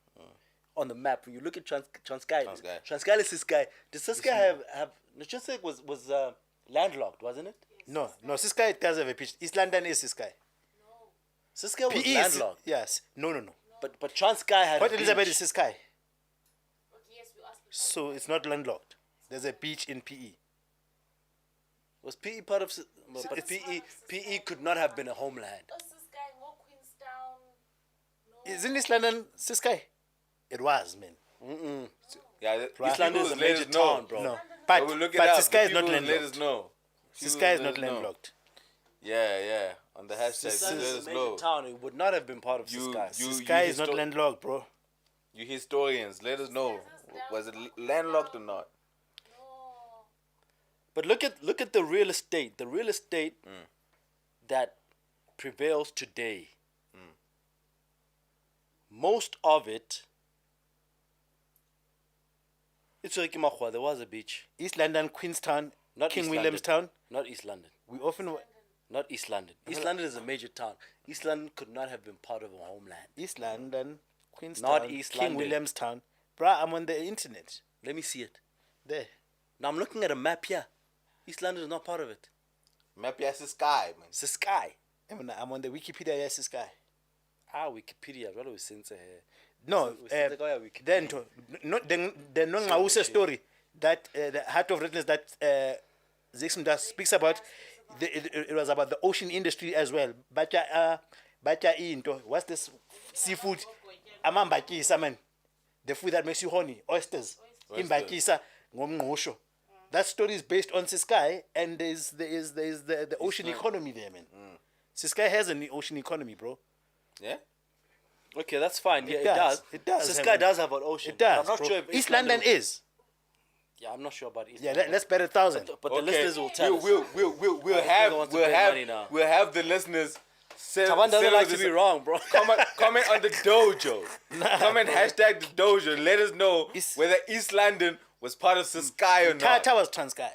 on the map. When you look at Transkei, Transkei. Transkei is Ciskei. Did Ciskei have? No, Transkei was landlocked, wasn't it? No, Ciskei does have a pitch. East London is Ciskei. Ciskei was PE is, landlocked, yes. No. but Transkei had Port a Elizabeth beach. is Ciskei. Okay, yes, we asked before. So it's not landlocked. There's a beach in PE. Was PE part of? But PE could not have been a homeland. Oh, this guy, more Queenstown. No. Isn't East London Ciskei? It was, man. Yeah, East London is a major town, bro. No. I But will look it but up. Ciskei is not People Let us landlocked. know. Ciskei is Let not us know. landlocked. Yeah. On the hashtag, Ciskei let is a us major know. town. It would not have been part of You- Ciskei. you- Ciskei is not histo- landlocked, bro. You historians, let us know. Was it landlocked or not? No. But look at the real estate. The real estate that prevails today. Most of it. It's like Imakwa. There was a beach. East London, Queenstown, Not King East Williamstown. London. Not East London. We often Not East London. East London is a major town. East London could not have been part of a homeland. East London, Queenstown, Not East King London. Williamstown. Bruh, I'm on the internet. Let me see it. There. Now I'm looking at a map here. East London is not part of it. Map yes is sky, man. It's the sky. I'm on the Wikipedia, yes, Ciskei. Wikipedia. What do we say here? No, We said the guy at Wikipedia. then the non story that the Heart of Redness that Zixmda speaks about, it was about the ocean industry as well. Bacha into what's this seafood? Amambakisa, man. The food that makes you horny, oysters. Imbakisa ngomngqusho. That story is based on Ciskei, and there's the ocean economy there, man. Ciskei has an ocean economy, bro. Yeah? Okay, that's fine. Yeah, it does. does. It does This have guy a- does have an ocean. It does. I'm not bro. sure if East London is. Yeah, I'm not sure about East Yeah, London. let's bet 1,000. But the listeners will tell us. We'll have the listeners send, Taban doesn't send like us to this- be wrong, bro. comment on the dojo. Comment hashtag the dojo. Let us know whether East London was part of Ciskei or not. Tata was Transkei. Yes.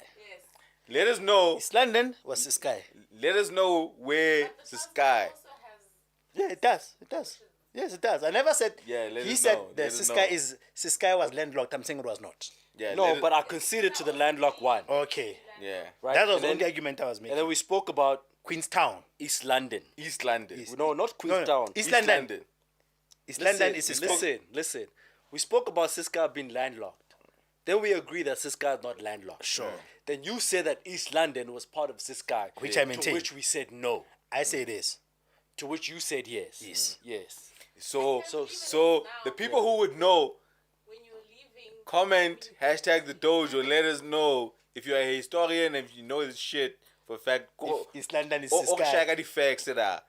Let us know. East London was Ciskei. Let us know where But the Ciskei. Transkei also has. Yeah, it does. It does. Yes, it does. I never said. Yeah, let he us said know. that Let us know. Ciskei was landlocked. I'm saying it was not. Yeah, No, but I conceded to the landlocked one. Okay, yeah. Right? that was And the then- only argument I was And making. then we spoke about Queenstown. East London. East London. No, not Queenstown. East London. East London is Ciskei. Listen. We spoke about Ciskei being landlocked. Then we agree that Ciskei is not landlocked. Sure. Then you say that East London was part of Ciskei. Which I To maintain. which we said no. I say it is. To which you said yes. Yes. Yes. So So- the people who would know, When you're leaving. comment hashtag the dojo. Let us know if you're a historian, if you know this shit for a fact. Go. If East London is O Ciskei. shaka di facts that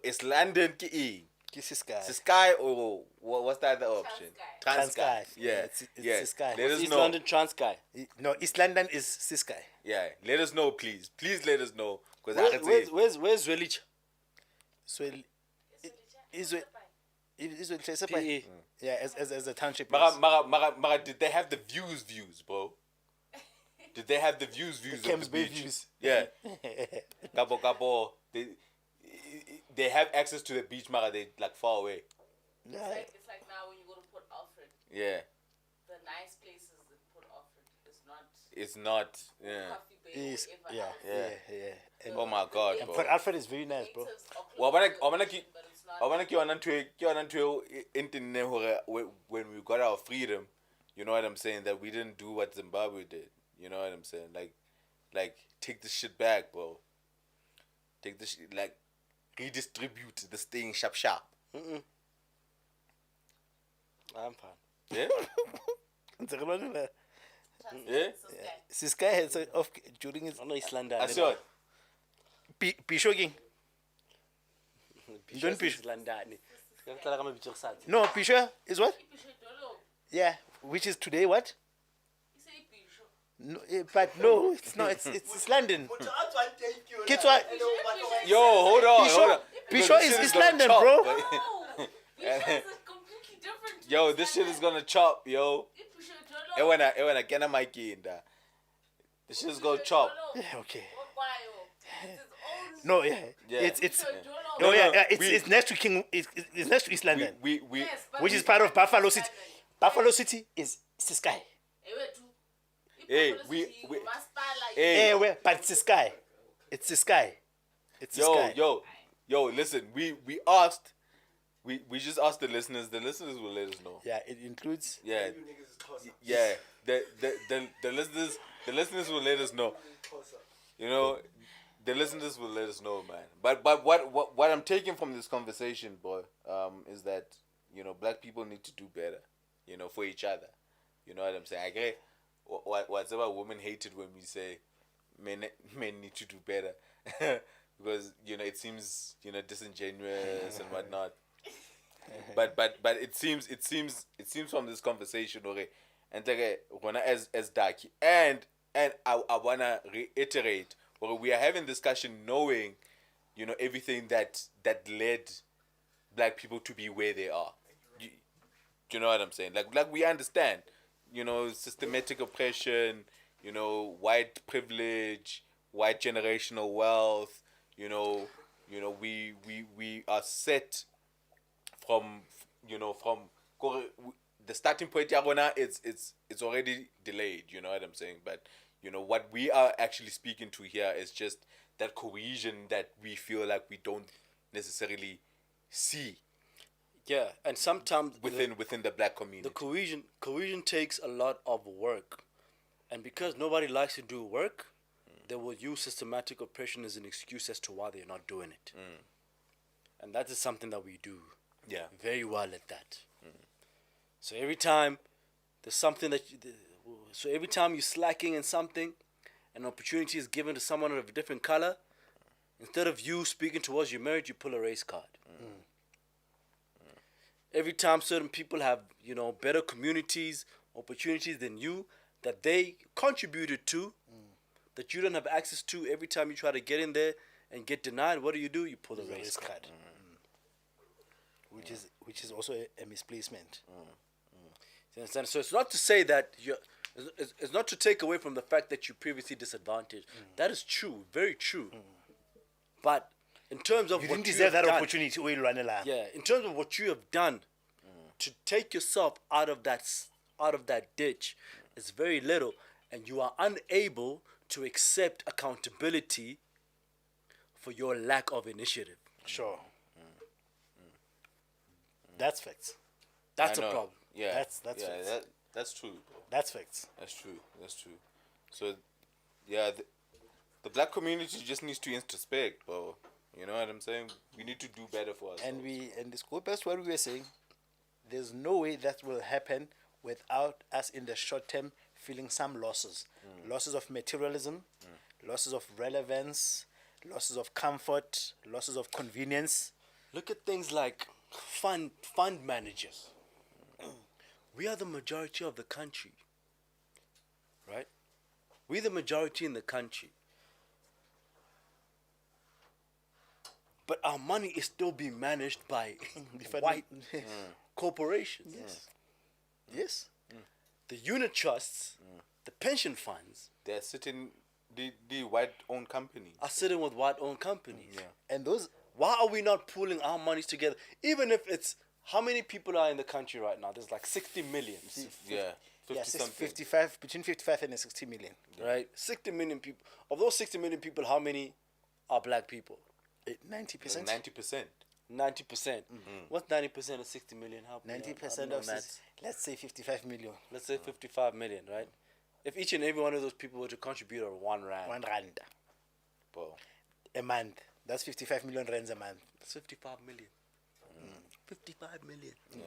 It's London ki e. Ciskei. Ciskei or what's the other option? Transkei. Yeah. It's Yeah. Ciskei. Let us East know. London Transkei. No, East London is Ciskei. Yeah. Let us know, please. Please let us know. Because I Where, can where's say where's Relic? So Israel is PE. Yeah, as a township. Mara, did they have the views, bro? Did they have the views of Camps the Bay beach? views. Yeah. Gabo. They have access to the beach, Mara. They like far away. Yeah. It's like now when you go to Port Alfred, Yeah. the nice places in Port Alfred is not It's not. Yeah. Coffee Bay or Is whatever yeah, else. yeah. And Oh my God, bro. Port Alfred is very nice, bro. Natives are Well, close but to the I ocean, but it's not. I wanna when we got our freedom, you know what I'm saying, that we didn't do what Zimbabwe did. You know what I'm saying? Like take the shit back, bro. Take the shit, like redistribute this thing sharp. I'm fine. Yeah? Transkei, Yeah? Ciskei. Ciskei has off during his I know East London. I saw it. Pishoking. Pisho Don't is Pisho. East London. Ngiyacala kama Pisho kusasa. No, Pisho is what? Ipisho Dolo. Yeah, which is today what? You say Ipisho. No, but no, it's not. It's London. Kids what? Yo, hold on. Pisho Because this is shit East gonna London, chop, bro. boy. No, Bisho is a completely different. Yo, this shit is gonna chop, yo. And when I get on my key in there, this shit is gonna chop. Yeah, okay. It's his own. No, yeah. Yeah. It's. No, Oh yeah, no, it's next to King. It's next to East London, We Yes, but which is it's part of not Buffalo East City. London. Buffalo City is Sky. Hey, Buffalo we- City, we- Masipala, Hey. Yeah, where? But it's Sky. It's Sky. It's Sky. yo, listen, we asked, we just asked the listeners will let us know. Yeah, it includes. Yeah, yeah, the listeners will let us know. You know, the listeners will let us know, man. But what I'm taking from this conversation, boy, is that, you know, black people need to do better, you know, for each other. You know what I'm saying? I get whatever women hated when we say men need to do better, because, you know, it seems, you know, disingenuous and whatnot. But it seems from this conversation, okay, and as dark, and I wanna reiterate, well, we are having discussion knowing, you know, everything that led black people to be where they are. You know what I'm saying? Like we understand, you know, systematic oppression, you know, white privilege, white generational wealth. You know, we are set from, you know, from the starting point. It's already delayed. You know what I'm saying? But, you know, what we are actually speaking to here is just that cohesion that we feel like we don't necessarily see Yeah, and sometimes within the black community. the cohesion takes a lot of work, and because nobody likes to do work, they will use systematic oppression as an excuse as to why they're not doing it. And that is something that we do Yeah. very well at that. So every time there's something so every time you're slacking in something, an opportunity is given to someone of a different color, instead of you speaking towards your marriage, you pull a race card. Every time certain people have, you know, better communities, opportunities than you, that they contributed to, that you don't have access to, every time you try to get in there and get denied, what do? You pull a race card. Which is also a misplacement. You understand? So it's not to say that it's not to take away from the fact that you previously disadvantaged. That is true, very true. But in terms of You what didn't you deserve have that done, opportunity. yeah, in terms of what you have done to take yourself out of that ditch, is very little, and you are unable to accept accountability for your lack of initiative. Sure. That's facts. That's I a know. problem. Yeah, That's yeah, facts. that's true, bro. That's facts. That's true. So, yeah, the black community just needs to introspect, bro. You know what I'm saying? We need to do better for us. And this goes back to what we were saying. There's no way that will happen without us in the short term feeling some losses. Losses of materialism, losses of relevance, losses of comfort, losses of convenience. Look at things like fund managers. We are the majority of the country, right? We're the majority in the country. But our money is still being managed by white corporations. Yes. The unit trusts, the pension funds They're sitting, the white-owned companies. are sitting with white-owned companies. Yeah. And those Why are we not pooling our monies together? Even if it's, how many people are in the country right now? There's like 60 million, Yeah, 50 something. 55 between 55 and 60 million. right? 60 million people. Of those 60 million people, how many are black people? 90%. 90%. 90%. What's 90% of 60 million? How 90% of let's say 55 million. let's say 55 million, right? If each and every one of those people were to contribute a 1 rand, R1 Bro. a month. That's 55 million rands a month. that's 55 million. 55 million. Yeah.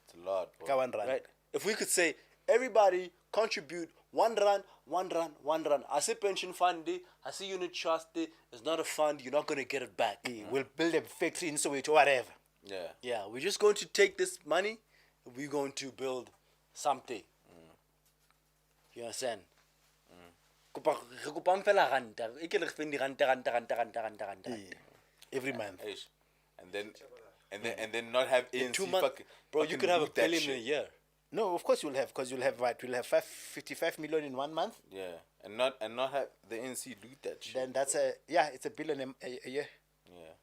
It's a lot, bro. Ka 1 rand. Right? If we could say everybody contribute 1 rand, 1 rand, 1 rand. I see pension fund day, I see unit trust day. It's not a fund, you're not going to get it back. We'll build a factory in Soweto, whatever. Yeah. Yeah, we're just going to take this money and we're going to build something. You understand? Kopa re kopang fela ranta. E ke le fendi ranta. Every month. Eish. And then not have ANC 2 months, bro. You fucking could have a loot that billion in a shit. year. No, of course you'll have, because you'll have what? You'll have 55 million in 1 month. Yeah, and not have the ANC loot that shit. Then that's it's a billion a year. Yeah.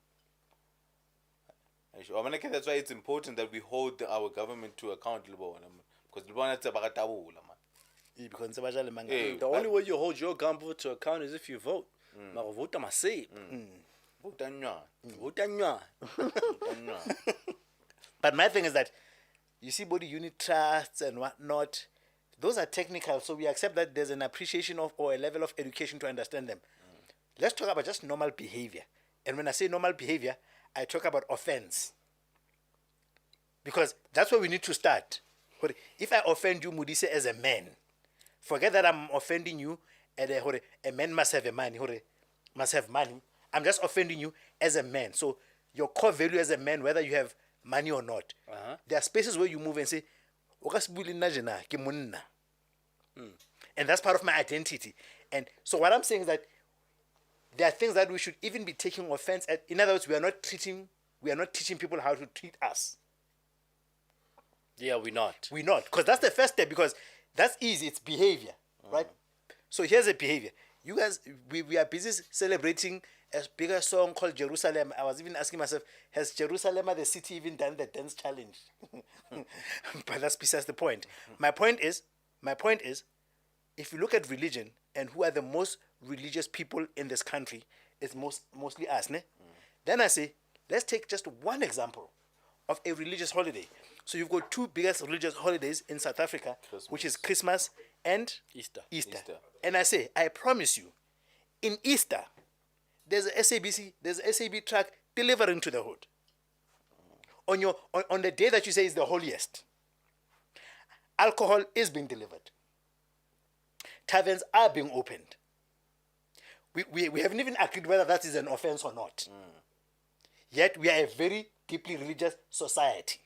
Aish. I mean, okay, that's why it's important that we hold our government to account, because it's about man. Because it's about manga. Hey. The only way you hold your government to account is if you vote. Mara vota masip. Vote nya. Vota nya. But my thing is that you see body unit trusts and whatnot, those are technical, so we accept that there's an appreciation of or a level of education to understand them. Let's talk about just normal behavior. And when I say normal behavior, I talk about offense. Because that's where we need to start. If I offend you, Mudise, as a man, forget that I'm offending you and a man must have money. Must have money. I'm just offending you as a man. So your core value as a man, whether you have money or not, there are spaces where you move and say, and that's part of my identity. And so what I'm saying is that there are things that we should even be taking offense at. In other words, we are not teaching people how to treat us. Yeah, we're not. We're not. Because that's the first step, because that's easy. It's behavior, right? So here's a behavior. You guys, we are busy celebrating a bigger song called Jerusalem. I was even asking myself, has Jerusalem, the city, even done the dance challenge? But that's besides the point. My point is, if you look at religion and who are the most religious people in this country, it's mostly us, ne? Then I say, let's take just one example of a religious holiday. So you've got two biggest religious holidays in South Africa, which is Christmas and Easter. And I say, I promise you, in Easter, there's a SAB truck delivering to the hood. On the day that you say is the holiest, alcohol is being delivered. Taverns are being opened. We haven't even agreed whether that is an offense or not. Yet we are a very deeply religious society.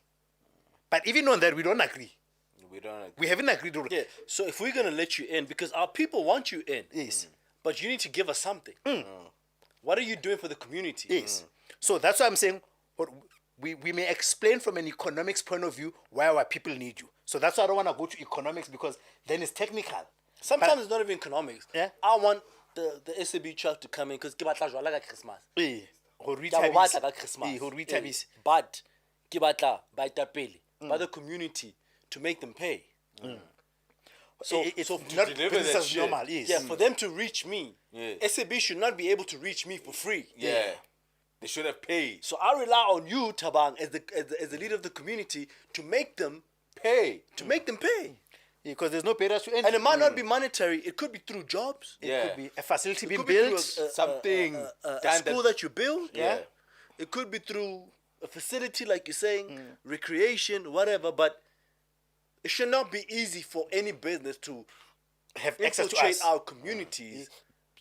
But even on that, we don't agree. We haven't agreed on it. Yeah. So if we're gonna let you in, because our people want you in, Yes. but you need to give us something. What are you doing for the community? Yes. So that's why I'm saying we may explain from an economics point of view why our people need you. So that's why I don't want to go to economics, because then it's technical. Sometimes it's not even economics. Yeah. I want the SAB truck to come in because ke batla jwala ka Christmas. Ho re Ke a bo thabisa. batla ka Christmas. Ho re thabisa. But ke batla baetapele by the community to make them pay. So It's so not deliver business that as shit. normal. Yes. yeah, for them to reach me, Yeah. SAB should not be able to reach me for free. Yeah. They should have paid. So I rely on you, Tabang, as the leader of the community, to make them Pay. pay. Because there's no barriers to entry. And it might not be monetary. It could be through jobs. Yeah. It could be a facility It being could be through built. Something a done school that you build. Yeah. It could be through a facility, like you're saying, recreation, whatever. But it should not be easy for any business to have access to infiltrate us. our communities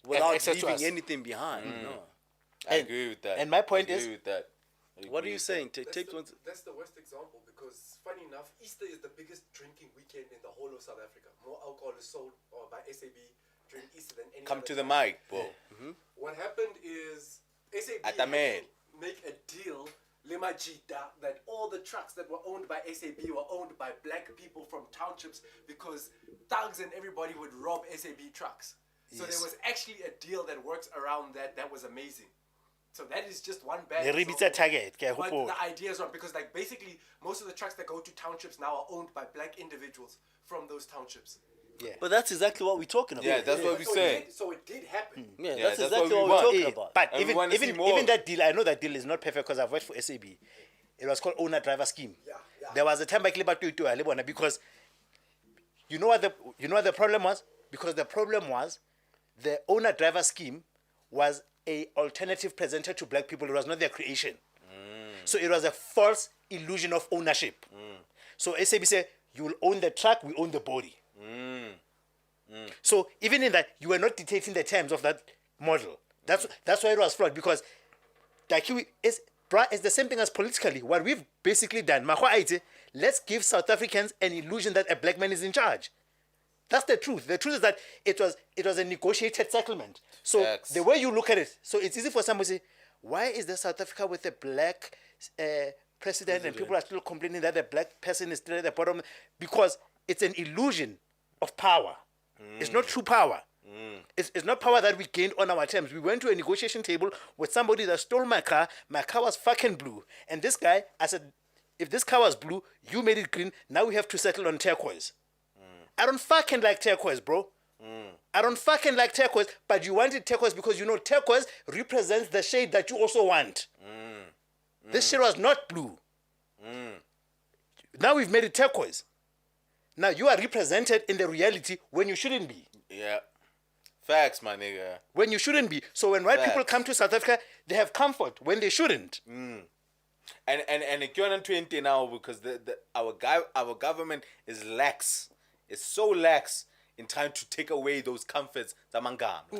without access to leaving us. anything behind. No. I agree with that. and my point I is- agree with that. I What are agree you with saying? That's Take the, one. that's the worst example, because funny enough, Easter is the biggest drinking weekend in the whole of South Africa. More alcohol is sold by SAB during Easter than any that. Come other to the time. mic, bro. What happened is SAB had Atamel. to make a deal, Limajita, that all the trucks that were owned by SAB were owned by black people from townships, because thugs and everybody would rob SAB trucks. So there was actually a deal that works around that. That was amazing. So that is just one bad Le example. Rebitsa target. ke a But hopola. the idea is wrong, because like basically most of the trucks that go to townships now are owned by black individuals from those townships. But that's exactly what we're talking about. Yeah, that's what we So say. so it did happen. Yeah, Yeah, that's that's exactly what what we we're want. talking Eh, about. But And we wanna see even more. that deal, I know that deal is not perfect because I've worked for SAB. It was called owner driver scheme. Yeah. There was a time I clipped to because you know what the problem was? Because the problem was the owner driver scheme was a alternative presented to black people. It was not their creation. So it was a false illusion of ownership. So SAB said, you will own the truck, we own the body. So even in that, you were not dictating the terms of that model. That's why it was flawed, because it's the same thing as politically. What we've basically done, let's give South Africans an illusion that a black man is in charge. That's the truth. The truth is that it was a negotiated settlement. So Facts. the way you look at it, so it's easy for someone to say, why is there South Africa with a black president and people are still complaining that the black person is still at the bottom? Because it's an illusion of power. It's not true power. It's not power that we gained on our terms. We went to a negotiation table with somebody that stole my car. My car was fucking blue. And this guy, I said, if this car was blue, you made it green. Now we have to settle on turquoise. I don't fucking like turquoise, bro. I don't fucking like turquoise, but you wanted turquoise because you know turquoise represents the shade that you also want. This shit was not blue. Now we've made it turquoise. Now you are represented in the reality when you shouldn't be. Yeah. Facts, my nigga. When you shouldn't be. So when white people Facts. come to South Africa, they have comfort when they shouldn't. And it's going 20 now because our government is lax. It's so lax in trying to take away those comforts.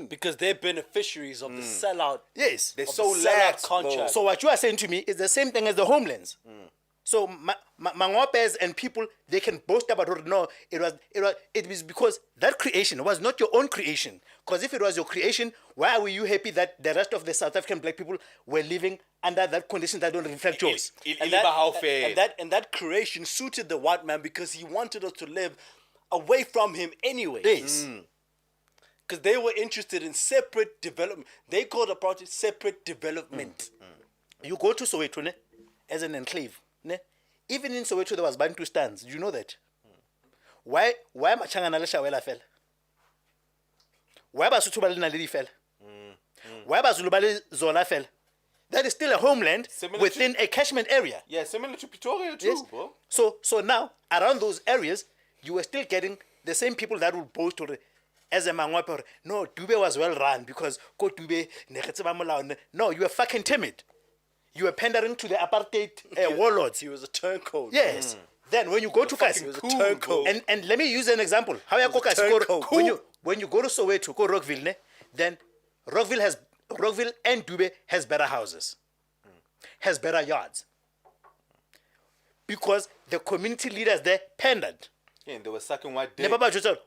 Because they're beneficiaries of the sellout. Yes. They're of so the sellout lax, contract. bro. So what you are saying to me is the same thing as the homelands. So Mangopes and people, they can boast about it. No, it was because that creation was not your own creation. Because if it was your creation, why were you happy that the rest of the South African black people were living under that condition that don't reflect yours? And that creation suited the white man because he wanted us to live away from him anyway. Yes. Because they were interested in separate development. They called the project separate development. You go to Soweto ne, as an enclave. Ne? Even in Soweto, there was Bantu stands. Do you know that? Why Machanga na le Shawela fell? Why Basotho ba le Naledi fell? Why Bazulu ba le Zola fell? That is still a homeland Similar within a catchment area. Yeah, similar to Pretoria too, Yes. bro. So now, around those areas, you were still getting the same people that would boast or as a Mangwape. No, Dube was well run because go Dube, no, you were fucking timid. You were pandering to the apartheid warlords. He was a turncoat. Yes. Then when you go to Kasi, he was a turncoat. and let me use an example. How you go Kasi, turncoat. when you go to Soweto, go Rockville, ne, then Rockville and Dube has better houses, has better yards, because the community leaders there pandered. Yeah, and they were sucking white dick.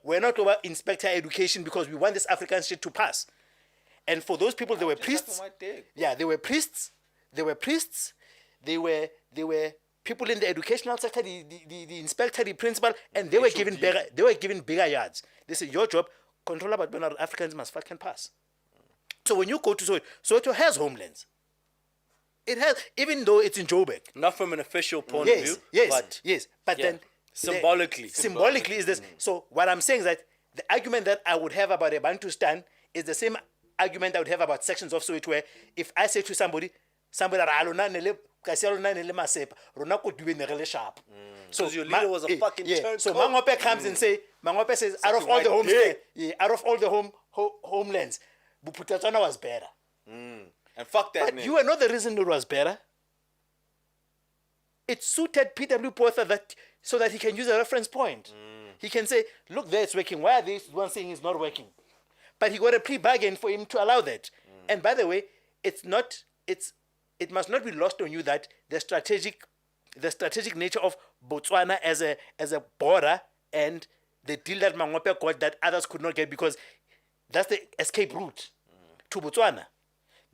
We're not over inspector education because we want this African shit to pass. And for those people, they were Just priests. sucking white dick. Yeah, they were priests. They were priests. They were people in the educational sector, the inspector, the principal, and they were given bigger yards. They said, your job, control about when Africans must fucking pass. So when you go to Soweto has homelands. It has, even though it's in Joburg. Not from an official point of view. But yeah, then symbolically. Symbolically is this. So what I'm saying is that the argument that I would have about a Bantustan is the same argument I would have about sections of Soweto where if I say to somebody sharp. So your leader was a fucking turncoat. So Mangwape comes and Mangwape says out of all the homelands, out of all the homelands, Buputatswana was better. And fuck that But nigga. you are not the reason it was better. It suited P.W. Porter so that he can use a reference point. He can say, look, there it's working. Why are they one saying it's not working? But he got a pre-bargain for him to allow that. And by the way, it must not be lost on you that the strategic nature of Botswana as a border and the deal that Mangwape got that others could not get because that's the escape route to Botswana.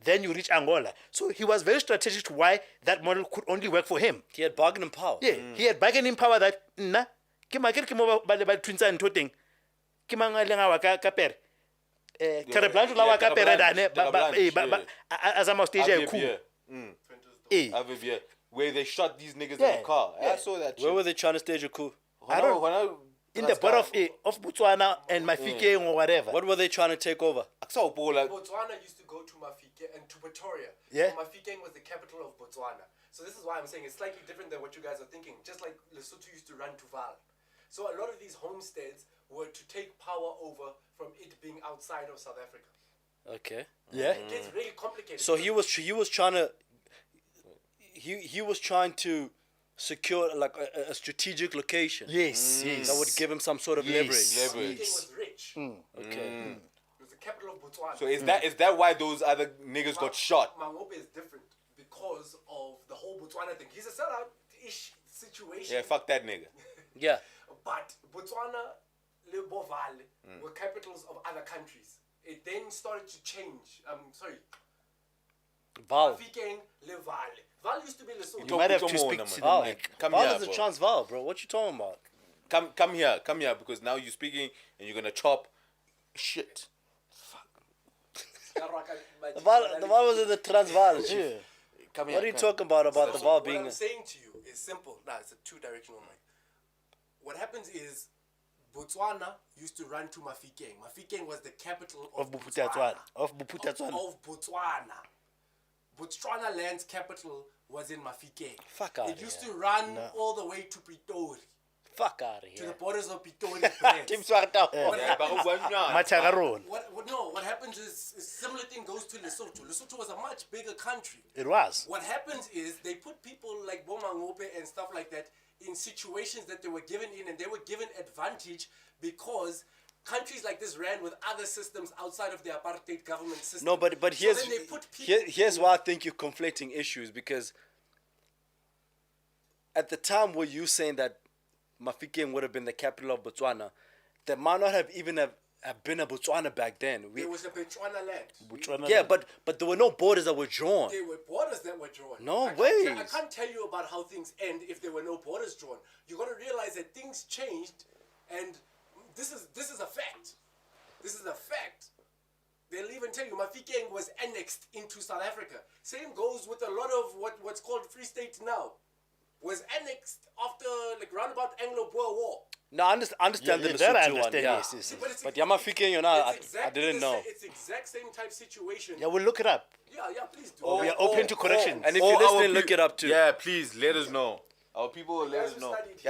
Then you reach Angola. So he was very strategic to why that model could only work for him. He had bargaining power. Yeah, he had bargaining power that twins and toting. Terreblanche la wa ka pere dane as I'm stage where they shot these niggas in the car. I saw that shit. Where were they trying to stage a coup? in the border of Botswana and Mafikeng or whatever. What were they trying to take over? Botswana used to go to Mafikeng and to Pretoria. Yeah. So Mafikeng was the capital of Botswana. So this is why I'm saying it's slightly different than what you guys are thinking. Just like Lesotho used to run to Val. So a lot of these homesteads were to take power over from it being outside of South Africa. Okay. Yeah. It gets really complicated. So he was trying to secure like a strategic location. Yes, yes. That would give him some sort of leverage. Mafikeng was rich. Okay. It was the capital of Botswana. So is that why those other niggas got shot? Mangope is different because of the whole Botswana thing. He's a sellout-ish situation. Yeah, fuck that nigga. Yeah. But Botswana, le Bovale were capitals of other countries. It then started to change. Val. Mafikeng, le Vale. Val used to be Lesotho. You might have Come to on, speak man. to the Val. mic. Come Val here, is the bro. Transvaal, bro. What you talking about? Come here, because now you're speaking and you're gonna chop shit. The Val was in the Transvaal. Yeah. Chief. Come What are you talking about the Val What being? I'm saying to you is simple. Nah, it's a two-directional mic. What happens is Botswana used to run to Mafikeng. Mafikeng was the capital of Botswana. Of Buputatswana. Of Botswana. Botswana land's capital was in Mafikeng. Fuck outta It used to run all the way to Pretoria, Fuck out of to the here. borders of Pretoria. France. Team Swarta. What happens is a similar thing goes to Lesotho. Lesotho was a much bigger country. It was. What happens is they put people like Bomangope and stuff like that in situations that they were given in, and they were given advantage because countries like this ran with other systems outside of the apartheid government system. No, but So here's then they put people here's why I think you're conflating issues, because at the time were you saying that Mafikeng would have been the capital of Botswana, there might not have even have been a Botswana back then. There was a Botswana land. Yeah, but there were no borders that were drawn. There were borders that were drawn. No I ways. can't tell you about how things end if there were no borders drawn. You got to realize that things changed, and this is a fact. This is a fact. They'll even tell you Mafikeng was annexed into South Africa. Same goes with a lot of what's called Free State now. Was annexed after like roundabout Anglo-Boer War. No, I understand Yeah, the that I Lesotho one. understand, Yeah. yes, yes, yes. But Yamafikeng, you know, I exactly didn't know. It's exact same type situation. Yeah, we'll look it up. Yeah, please do. We are open to corrections. And if you're listening, look it up too. Yeah, please let us know. Our people will let guys us who know. studied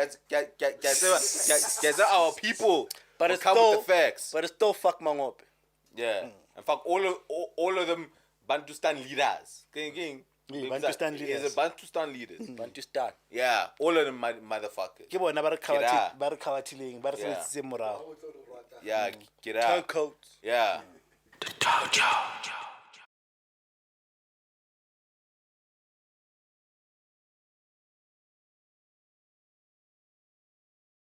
Guys, our people. But will it's come still with the facts. But it's still fuck Mangope. Yeah, in fact, all of them Bantustan leaders. King. Yeah, Bantustan leaders. Is a Bantustan leaders. Bantustan. Yeah, all of them motherfuckers. Ke bona ba re Kira. khawatileng ba re Yeah. sebedisitse morao. Yeah, get Turn out. coats. Yeah. The Dojo.